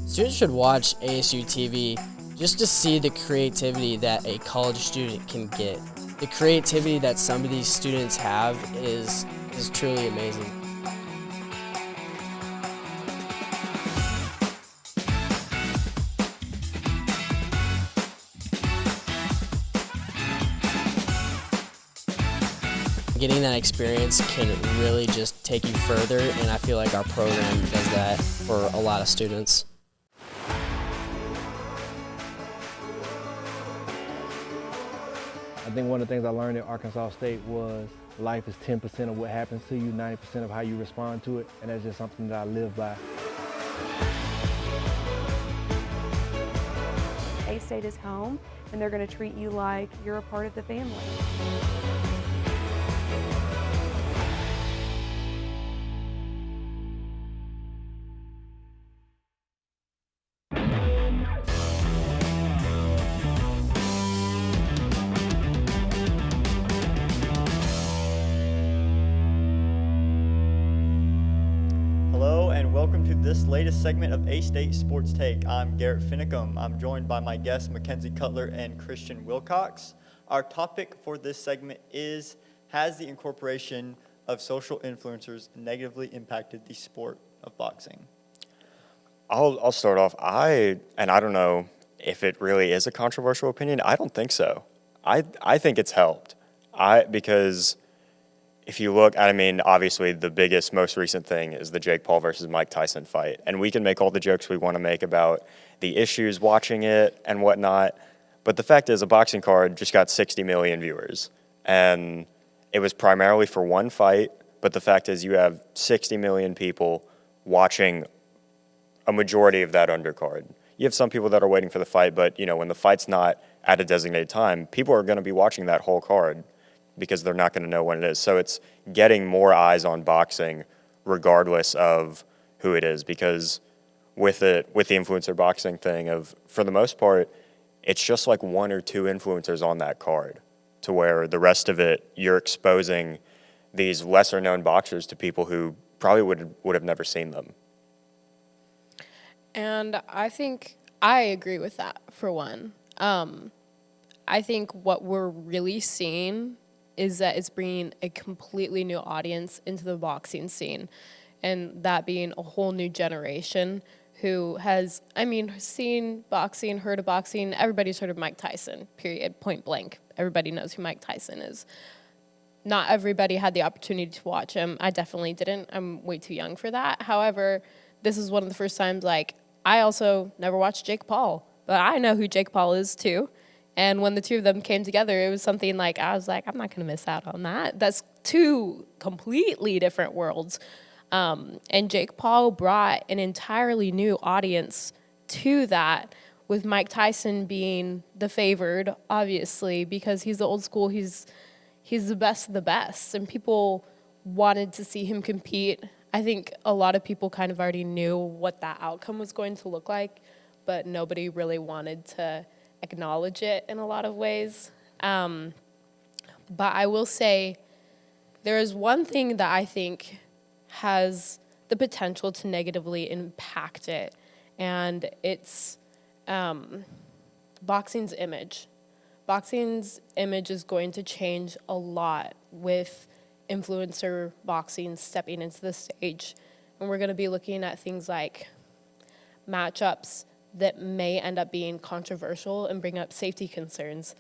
Students should watch ASU-TV just to see the creativity that a college student can get. The creativity that some of these students have is truly amazing. Getting that experience can really just take you further, and I feel like our program does that for a lot of students. I think one of the things I learned at Arkansas State was life is 10% of what happens to you, 90% of how you respond to it, and that's just something that I live by. A-State is home, and they're going to treat you like you're a part of the family. Hello and welcome to this latest segment of A-State Sports Take. I'm Garrett Finicum. I'm joined by my guests Mackenzie Cutler and Christian Wilcox. Our topic for this segment is, has the incorporation of social influencers negatively impacted the sport of boxing? I'll start off. I don't know if it really is a controversial opinion. I don't think so. I think it's helped. Because if you look, I mean, obviously the biggest, most recent thing is the Jake Paul versus Mike Tyson fight. And we can make all the jokes we want to make about the issues watching it and whatnot. But the fact is, a boxing card just got 60 million viewers. And it was primarily for one fight. But the fact is, you have 60 million people watching a majority of that undercard. You have some people that are waiting for the fight, but, you know, when the fight's not at a designated time, people are going to be watching that whole card because they're not going to know when it is. So it's getting more eyes on boxing regardless of who it is, because with the influencer boxing thing of, for the most part, it's just like one or two influencers on that card, to where the rest of it, you're exposing these lesser known boxers to people who probably would have never seen them. And I think I agree with that, for one. I think what we're really seeing is that it's bringing a completely new audience into the boxing scene, and that being a whole new generation who has, seen boxing, heard of boxing. Everybody's heard of Mike Tyson, period, point blank. Everybody knows who Mike Tyson is. Not everybody had the opportunity to watch him. I definitely didn't. I'm way too young for that. However, this is one of the first times, I also never watched Jake Paul, but I know who Jake Paul is too. And when the two of them came together, it was something I was like, I'm not going to miss out on that. That's two completely different worlds. And Jake Paul brought an entirely new audience to that, with Mike Tyson being the favored, obviously, because he's the old school. He's the best of the best, and people wanted to see him compete. I think a lot of people kind of already knew what that outcome was going to look like, but nobody really wanted to acknowledge it in a lot of ways. But I will say there is one thing that I think has the potential to negatively impact it, and it's boxing's image. Boxing's image is going to change a lot with influencer boxing stepping into the stage. And we're going to be looking at things like matchups that may end up being controversial and bring up safety concerns.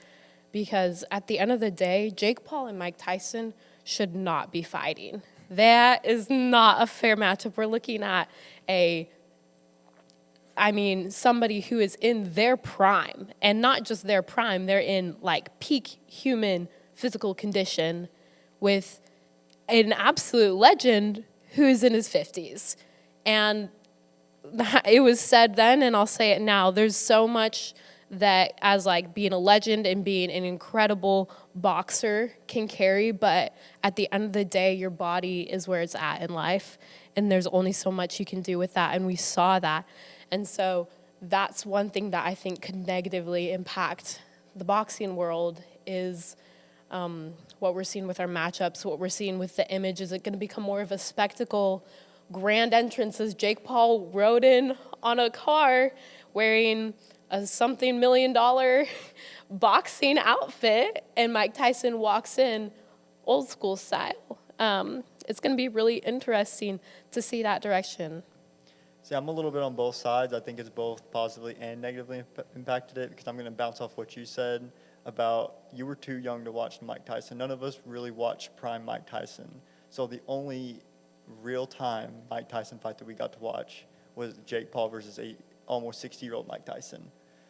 Because at the end of the day, Jake Paul and Mike Tyson should not be fighting. That is not a fair matchup. We're looking at somebody who is in their prime, and not just their prime, they're in peak human physical condition, with an absolute legend who's in his 50s. And it was said then, and I'll say it now, there's so much that as being a legend and being an incredible boxer can carry, but at the end of the day, your body is where it's at in life, and there's only so much you can do with that, and we saw that. And so that's one thing that I think could negatively impact the boxing world is what we're seeing with our matchups, what we're seeing with the image. Is it going to become more of a spectacle, grand entrances? Jake Paul rode in on a car wearing a something $1 million boxing outfit, and Mike Tyson walks in old school style. It's going to be really interesting to see that direction. See, I'm a little bit on both sides. I think it's both positively and negatively impacted it, because I'm going to bounce off what you said about you were too young to watch Mike Tyson. None of us really watched prime Mike Tyson. So the only real-time Mike Tyson fight that we got to watch was Jake Paul versus almost 60-year-old Mike Tyson.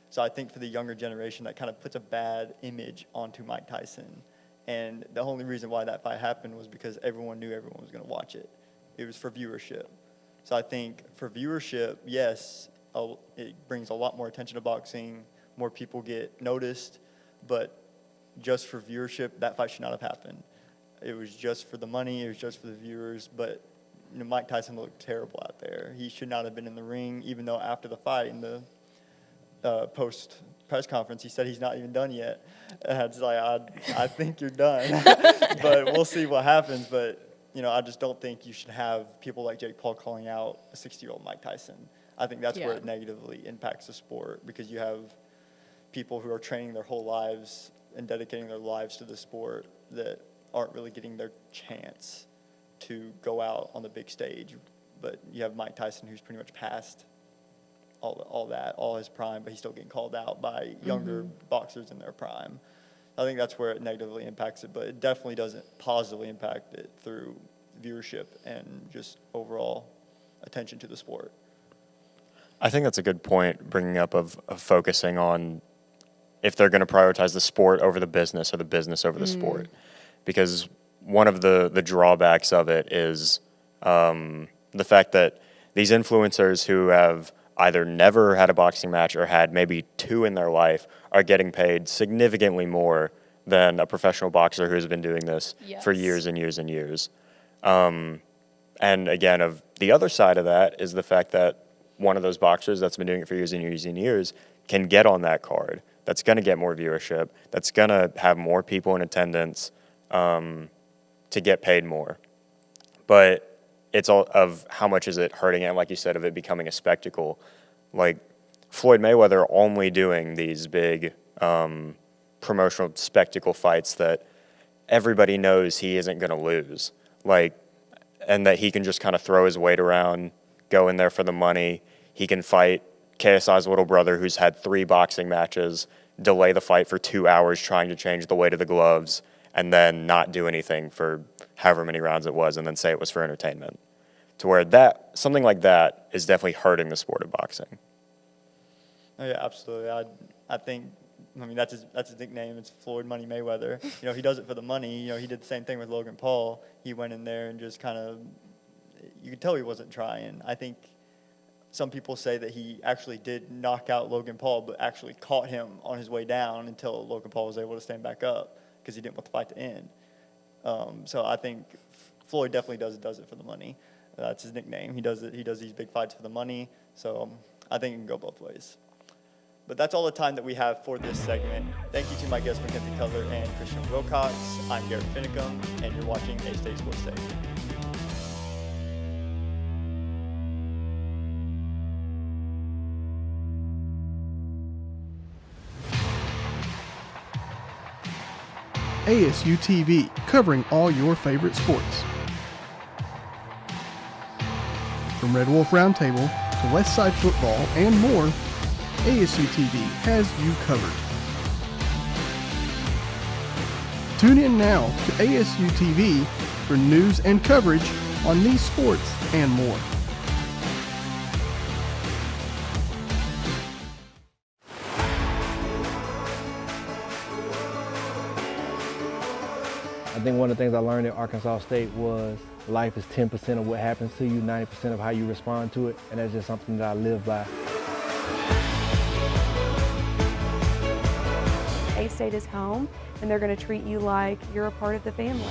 So I think for the younger generation, that kind of puts a bad image onto Mike Tyson. And the only reason why that fight happened was because everyone knew everyone was going to watch it. It was for viewership. So I think for viewership, yes, it brings a lot more attention to boxing, more people get noticed, but just for viewership, that fight should not have happened. It was just for the money, it was just for the viewers, but Mike Tyson looked terrible out there. He should not have been in the ring, even though after the fight, in the post-press conference, he said he's not even done yet. It's I think you're done, but we'll see what happens. But I just don't think you should have people like Jake Paul calling out a 60-year-old Mike Tyson. I think that's where it negatively impacts the sport, because you have people who are training their whole lives and dedicating their lives to the sport that aren't really getting their chance to go out on the big stage. But you have Mike Tyson, who's pretty much past all his prime, but he's still getting called out by younger boxers in their prime. I think that's where it negatively impacts it, but it definitely doesn't positively impact it through viewership and just overall attention to the sport. I think that's a good point, bringing up of focusing on if they're going to prioritize the sport over the business or the business over the sport. Because one of the drawbacks of it is the fact that these influencers who have either never had a boxing match or had maybe 2 in their life are getting paid significantly more than a professional boxer who's been doing this for years and years and years. And again, of the other side of that is the fact that one of those boxers that's been doing it for years and years and years can get on that card. That's going to get more viewership. That's going to have more people in attendance to get paid more. But it's all of how much is it hurting it, and like you said, of it becoming a spectacle. Like Floyd Mayweather only doing these big promotional spectacle fights that everybody knows he isn't going to lose. Like, and that he can just kind of throw his weight around, go in there for the money. He can fight KSI's little brother who's had 3 boxing matches, delay the fight for 2 hours trying to change the weight of the gloves, and then not do anything for however many rounds it was, and then say it was for entertainment. To where that something like that is definitely hurting the sport of boxing. Oh, yeah, absolutely. I think, I mean, that's his nickname. It's Floyd Money Mayweather. You know, he does it for the money. You know, he did the same thing with Logan Paul. He went in there and just kind of, you could tell he wasn't trying. I think some people say that he actually did knock out Logan Paul, but actually caught him on his way down until Logan Paul was able to stand back up because he didn't want the fight to end. So I think Floyd definitely does it for the money. That's his nickname. He does these big fights for the money. So I think it can go both ways. But that's all the time that we have for this segment. Thank you to my guests, Mackenzie Cutler and Christian Wilcox. I'm Garrett Finicum, and you're watching A-State Sports Take. ASU-TV, covering all your favorite sports. From Red Wolf Roundtable to West Side football and more, ASU-TV has you covered. Tune in now to ASU-TV for news and coverage on these sports and more. I think one of the things I learned at Arkansas State was life is 10% of what happens to you, 90% of how you respond to it, and that's just something that I live by. A-State is home, and they're going to treat you like you're a part of the family.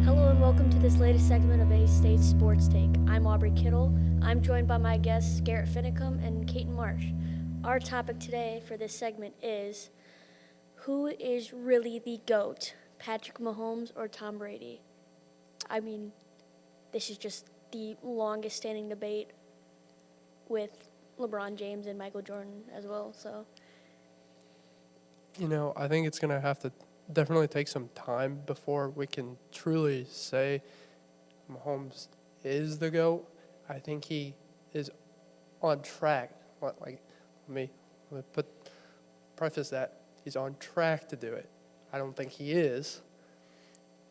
Hello and welcome to this latest segment of A-State Sports Take. I'm Aubrey Kittle. I'm joined by my guests Garrett Finicum and Keaton Marsh. Our topic today for this segment is, who is really the GOAT, Patrick Mahomes or Tom Brady? I mean, this is just the longest standing debate with LeBron James and Michael Jordan as well, so. You know, I think it's going to have to definitely take some time before we can truly say Mahomes is the GOAT. I think he is on track. Let me preface that. He's on track to do it. I don't think he is,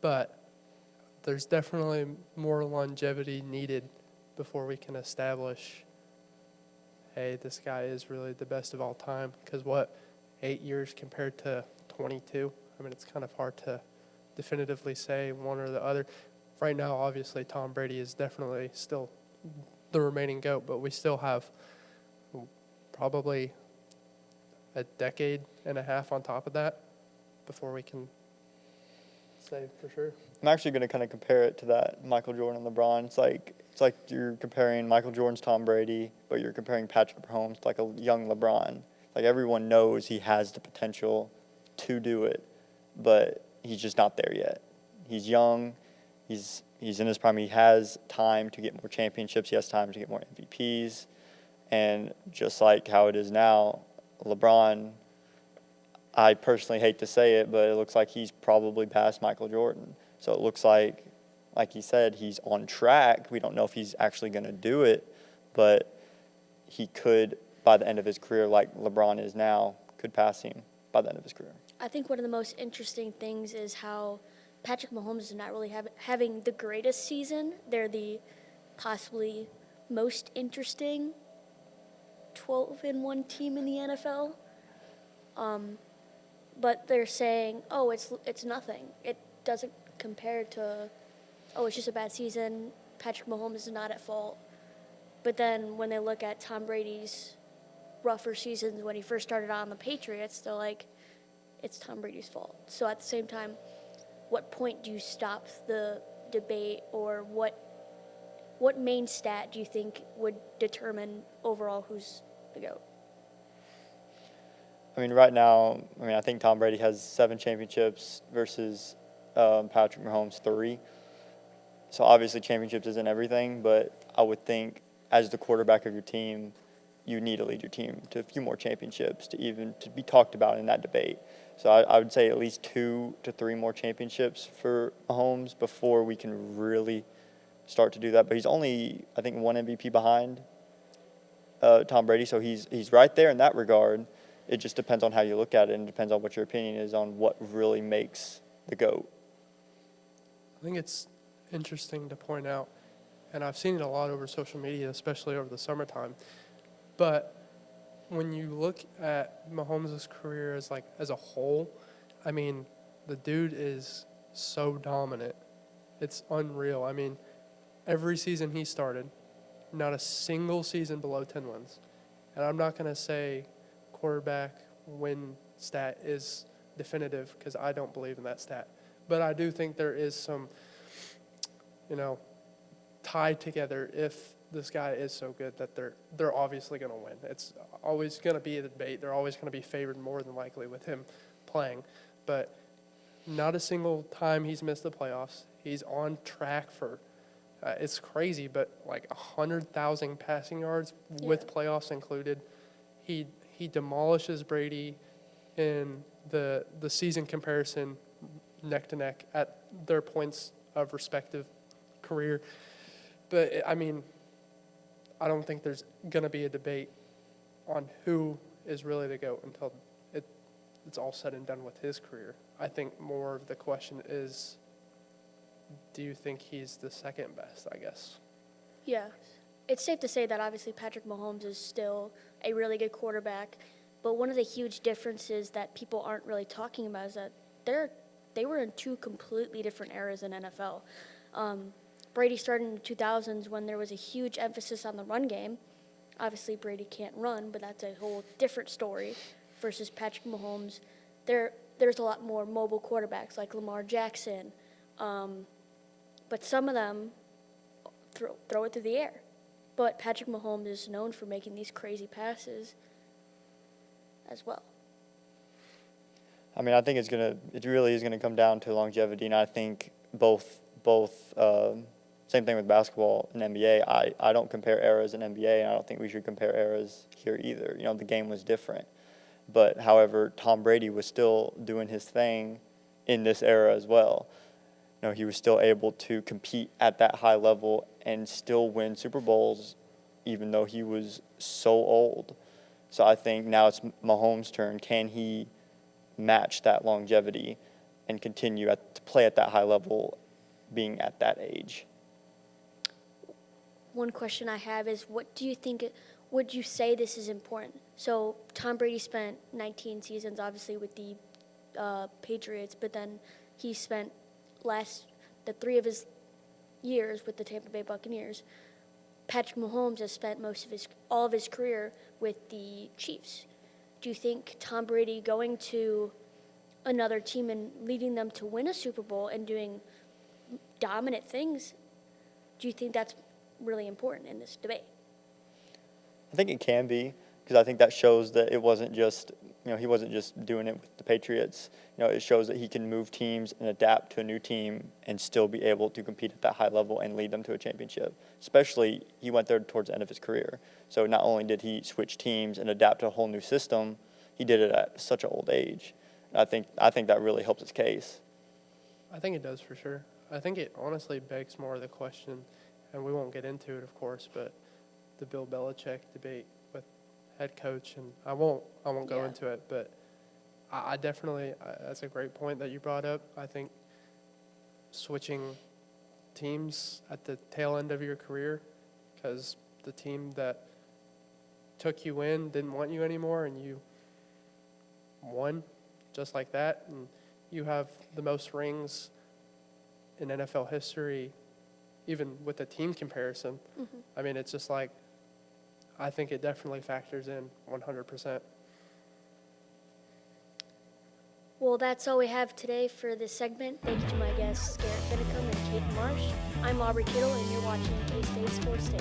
but there's definitely more longevity needed before we can establish, hey, this guy is really the best of all time. Because 8 years compared to 22? I mean, it's kind of hard to definitively say one or the other. Right now, obviously, Tom Brady is definitely still the remaining GOAT, but we still have probably a decade and a half on top of that before we can say for sure. I'm actually going to kind of compare it to that Michael Jordan and LeBron. It's like you're comparing Michael Jordan's Tom Brady, but you're comparing Patrick Mahomes to like a young LeBron. Like, everyone knows he has the potential to do it, but he's just not there yet. He's young. He's in his prime. He has time to get more championships. He has time to get more MVPs. And just like how it is now, LeBron, I personally hate to say it, but it looks like he's probably past Michael Jordan. So it looks like he said, he's on track. We don't know if he's actually going to do it, but he could, by the end of his career, like LeBron is now, could pass him by the end of his career. I think one of the most interesting things is how Patrick Mahomes is not really having the greatest season. They're the possibly most interesting 12-1 team in the NFL. But they're saying, oh, it's nothing. It doesn't compare to, oh, it's just a bad season. Patrick Mahomes is not at fault. But then when they look at Tom Brady's rougher seasons when he first started on the Patriots, they're like, it's Tom Brady's fault. So at the same time, what point do you stop the debate, or what main stat do you think would determine overall who's the GOAT? I mean, right now, I think Tom Brady has 7 championships versus Patrick Mahomes 3. So obviously championships isn't everything, but I would think as the quarterback of your team, you need to lead your team to a few more championships to be talked about in that debate. So I would say at least 2 to 3 more championships for Mahomes before we can really start to do that. But he's only, I think, 1 MVP behind Tom Brady, so he's right there in that regard. It just depends on how you look at it, and it depends on what your opinion is on what really makes the GOAT. I think it's interesting to point out, and I've seen it a lot over social media, especially over the summertime, but when you look at Mahomes' career as a whole, I mean, the dude is so dominant. It's unreal. I mean, every season he started, not a single season below 10 wins. And I'm not going to say quarterback win stat is definitive, because I don't believe in that stat. But I do think there is some, tied together. If this guy is so good, that they're obviously going to win. It's always going to be a debate. They're always going to be favored more than likely with him playing. But not a single time he's missed the playoffs. He's on track for, it's crazy, but 100,000 passing yards with playoffs included. He demolishes Brady in the season comparison, neck to neck at their points of respective career. But I mean, I don't think there's going to be a debate on who is really the GOAT until it's all said and done with his career. I think more of the question is, do you think he's the second best, I guess? Yeah. It's safe to say that obviously Patrick Mahomes is still a really good quarterback, but one of the huge differences that people aren't really talking about is that they were in 2 completely different eras in NFL. Brady started in the 2000s when there was a huge emphasis on the run game. Obviously, Brady can't run, but that's a whole different story. Versus Patrick Mahomes, there's a lot more mobile quarterbacks like Lamar Jackson, but some of them throw it through the air. But Patrick Mahomes is known for making these crazy passes as well. I mean, I think it really is gonna come down to longevity, and I think both. Same thing with basketball and NBA. I don't compare eras in NBA, and I don't think we should compare eras here either. The game was different. But, however, Tom Brady was still doing his thing in this era as well. He was still able to compete at that high level and still win Super Bowls, even though he was so old. So I think now it's Mahomes' turn. Can he match that longevity and continue to play at that high level being at that age? One question I have is, what do you think, would you say this is important? So Tom Brady spent 19 seasons, obviously, with the Patriots, but then he spent the 3 of his years with the Tampa Bay Buccaneers. Patrick Mahomes has spent all of his career with the Chiefs. Do you think Tom Brady going to another team and leading them to win a Super Bowl and doing dominant things, do you think that's really important in this debate? I think it can be. because I think that shows that it wasn't just, he wasn't just doing it with the Patriots. It shows that he can move teams and adapt to a new team and still be able to compete at that high level and lead them to a championship. Especially, he went there towards the end of his career. So not only did he switch teams and adapt to a whole new system, he did it at such an old age. And I think that really helps his case. I think it does for sure. I think it honestly begs more of the question, and we won't get into it, of course, but the Bill Belichick debate with head coach, and I won't go into it, but I definitely, that's a great point that you brought up. I think switching teams at the tail end of your career, because the team that took you in didn't want you anymore, and you won just like that, and you have the most rings in NFL history, even with the team comparison. Mm-hmm. I mean, it's just like, I think it definitely factors in 100%. Well, that's all we have today for this segment. Thank you to my guests, Garrett Finicum and Kate Marsh. I'm Aubrey Kittle, and you're watching A-State Sports Take.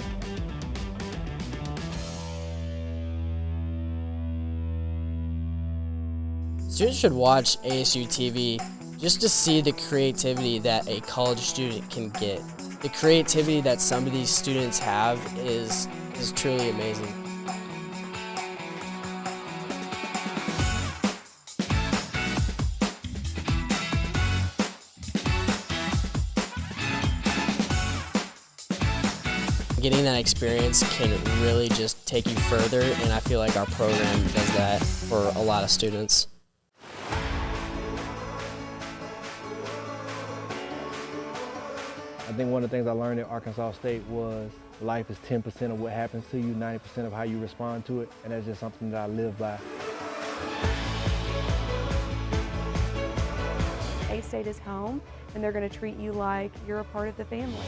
Students should watch ASU-TV just to see the creativity that a college student can get. The creativity that some of these students have is truly amazing. Getting that experience can really just take you further, and I feel like our program does that for a lot of students. I think one of the things I learned at Arkansas State was life is 10% of what happens to you, 90% of how you respond to it, and that's just something that I live by. A-State is home, and they're going to treat you like you're a part of the family.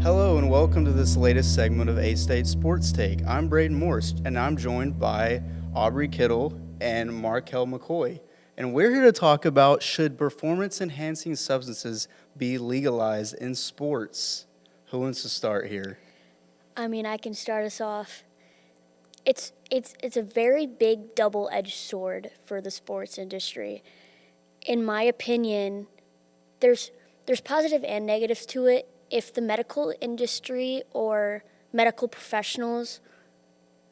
Hello and welcome to this latest segment of A-State Sports Take. I'm Braden Morse, and I'm joined by Aubrey Kittle and Markel McCoy. And we're here to talk about, should performance-enhancing substances be legalized in sports? Who wants to start here? I mean, I can start us off. It's a very big double-edged sword for the sports industry. In my opinion, there's positive and negatives to it. If the medical industry or medical professionals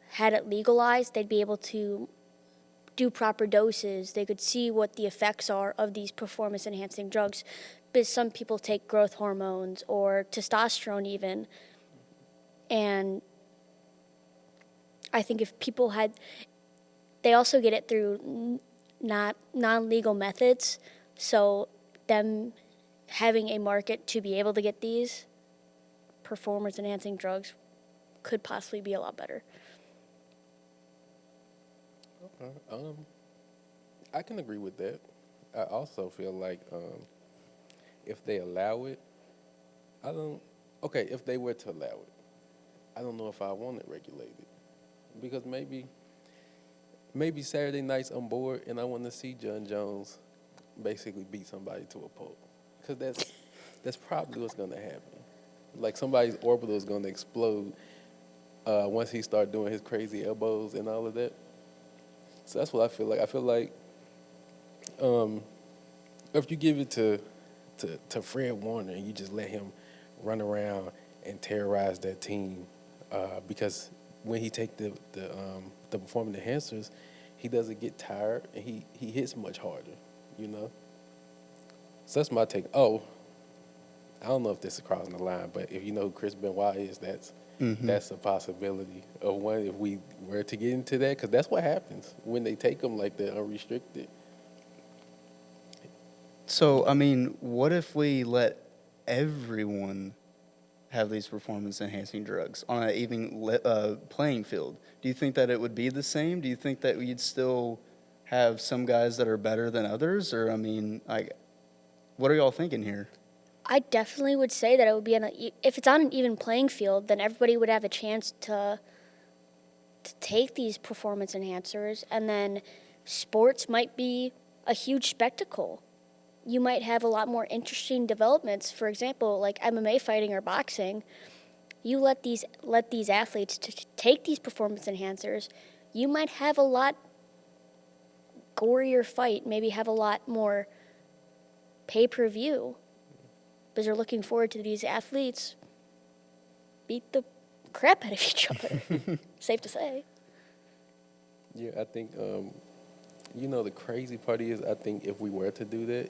had it legalized, they'd be able to do proper doses. They could see what the effects are of these performance-enhancing drugs. But some people take growth hormones or testosterone even. And I think if people had, they also get it through not non-legal methods. So them having a market to be able to get these performance-enhancing drugs could possibly be a lot better. Okay. I can agree with that. I also feel like if they allow it, if they were to allow it, I don't know if I want it regulated. Because maybe Saturday nights I'm bored and I want to see John Jones basically beat somebody to a pulp. Because that's probably what's going to happen. Like somebody's orbital is going to explode once he starts doing his crazy elbows and all of that. So that's what I feel like. I feel like if you give it to Fred Warner and you just let him run around and terrorize that team, because when he take the performance enhancers, he doesn't get tired and he hits much harder, you know. So that's my take. Oh, I don't know if this is crossing the line, but if you know who Chris Benoit is, that's a possibility of one if we were to get into that, because that's what happens when they take them like that unrestricted. So, I mean, what if we let everyone have these performance-enhancing drugs on an even playing field? Do you think that it would be the same? Do you think that we'd still have some guys that are better than others? Or, I mean, like, what are y'all thinking here? I definitely would say that it would be if it's on an even playing field, then everybody would have a chance to take these performance enhancers, and then sports might be a huge spectacle. You might have a lot more interesting developments. For example, like MMA fighting or boxing. You let these athletes take these performance enhancers, you might have a lot gorier fight, maybe have a lot more pay-per-view, because they're looking forward to these athletes beat the crap out of each other. Safe to say. Yeah, I think, the crazy part is, I think if we were to do that,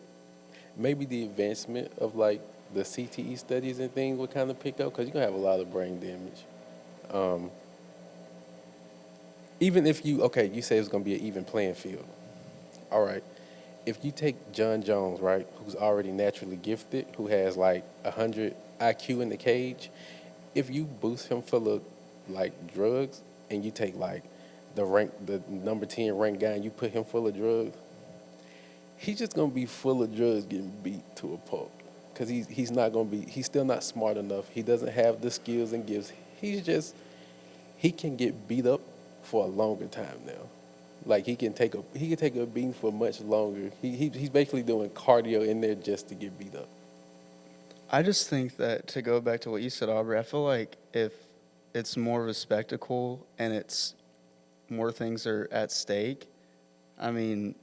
maybe the advancement of, like, the CTE studies and things would kind of pick up, because you're going to have a lot of brain damage. Even if you say it's going to be an even playing field. All right. If you take John Jones, right, who's already naturally gifted, who has like 100 IQ in the cage, if you boost him full of like drugs and you take like the number 10 ranked guy and you put him full of drugs, he's just gonna be full of drugs getting beat to a pulp. Because he's still not smart enough. He doesn't have the skills and gifts. He can get beat up for a longer time now. Like he can take a beating for much longer. He's basically doing cardio in there just to get beat up. I just think that, to go back to what you said, Aubrey, I feel like if it's more of a spectacle and it's more things are at stake, I mean,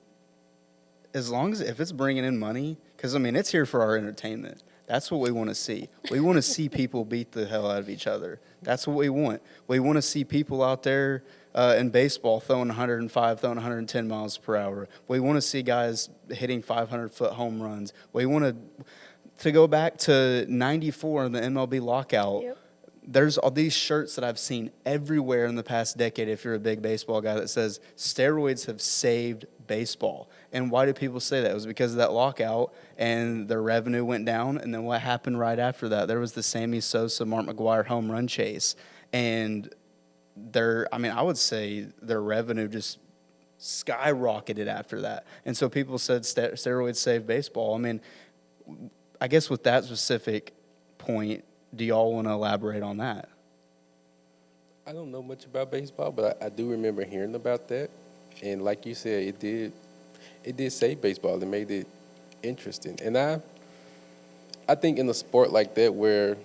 as long as if it's bringing in money, because I mean it's here for our entertainment. That's what we want to see. We want to see people beat the hell out of each other. That's what we want. We want to see people out there in baseball throwing 105, throwing 110 miles per hour. We want to see guys hitting 500-foot home runs. We want to go back to 94 in the MLB lockout. Yep. There's all these shirts that I've seen everywhere in the past decade, if you're a big baseball guy, that says steroids have saved baseball. And why do people say that? It was because of that lockout and their revenue went down. And then what happened right after that? There was the Sammy Sosa, Mark McGwire home run chase. And I would say their revenue just skyrocketed after that. And so people said steroids saved baseball. I mean, I guess with that specific point, do y'all want to elaborate on that? I don't know much about baseball, but I do remember hearing about that. And like you said, it did save baseball. It made it interesting. And I think in a sport like that where,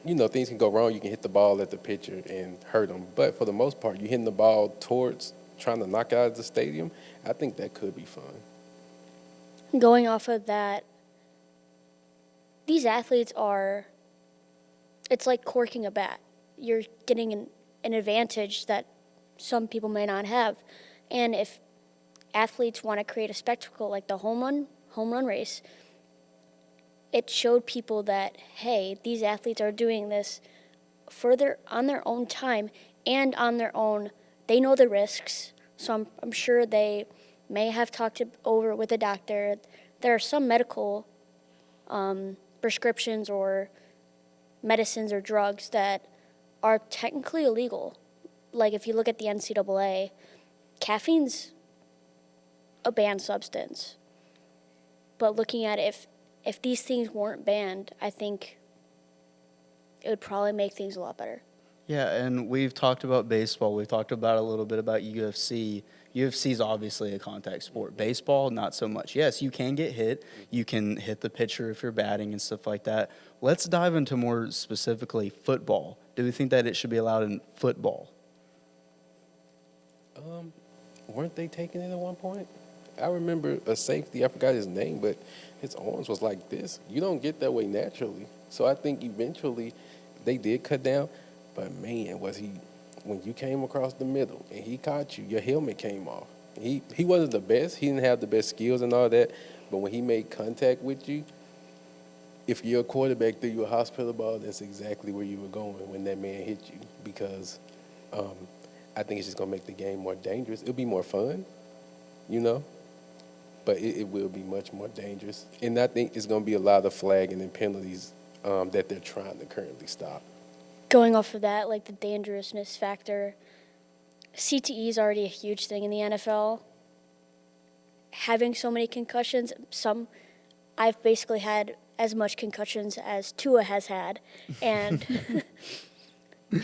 things can go wrong, you can hit the ball at the pitcher and hurt them. But for the most part, you're hitting the ball towards trying to knock out of the stadium. I think that could be fun. Going off of that, these athletes it's like corking a bat. You're getting an advantage that some people may not have. And if athletes want to create a spectacle like the home run race, it showed people that, hey, these athletes are doing this further on their own time and on their own. They know the risks, so I'm sure they may have talked it over with a doctor. There are some medical prescriptions or medicines or drugs that are technically illegal. Like if you look at the NCAA, caffeine's a banned substance. But looking at if these things weren't banned, I think it would probably make things a lot better. Yeah, and we've talked about baseball. We've talked about a little bit about UFC. UFC is obviously a contact sport. Baseball, not so much. Yes, you can get hit. You can hit the pitcher if you're batting and stuff like that. Let's dive into more specifically football. Do we think that it should be allowed in football? Weren't they taking it at one point? I remember a safety, I forgot his name, but his arms was like this. You don't get that way naturally. So I think eventually they did cut down. But, man, when you came across the middle and he caught you, your helmet came off. He wasn't the best. He didn't have the best skills and all that. But when he made contact with you, if your quarterback threw you a hospital ball, that's exactly where you were going when that man hit you. Because I think it's just going to make the game more dangerous. It'll be more fun, but it will be much more dangerous. And I think it's going to be a lot of flagging and penalties that they're trying to currently stop. Going off of that, like the dangerousness factor, CTE is already a huge thing in the NFL. Having so many concussions, I've basically had as much concussions as Tua has had, and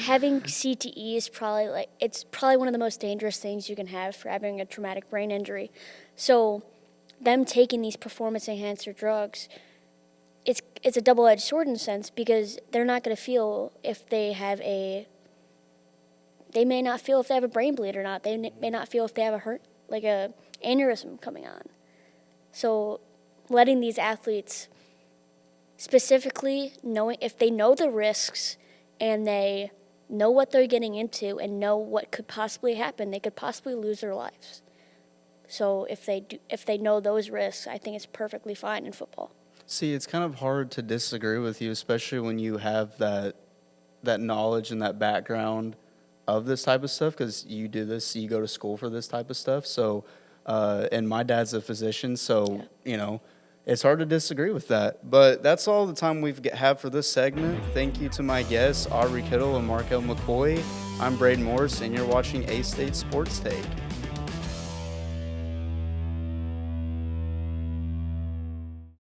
having CTE is probably it's probably one of the most dangerous things you can have for having a traumatic brain injury. So them taking these performance enhancer drugs, it's a double-edged sword in a sense, because they're not going to feel if they have they may not feel if they have a brain bleed or not. They may not feel if they have a aneurysm coming on. So letting these athletes specifically knowing if they know the risks and they know what they're getting into and know what could possibly happen, they could possibly lose their lives. So if they know those risks, I think it's perfectly fine in football. See, it's kind of hard to disagree with you, especially when you have that knowledge and that background of this type of stuff, because you do this, you go to school for this type of stuff. So, and my dad's a physician, so, you know, it's hard to disagree with that. But that's all the time we have for this segment. Thank you to my guests, Aubrey Kittle and Markel McCoy. I'm Braden Morris, and you're watching A-State Sports Take.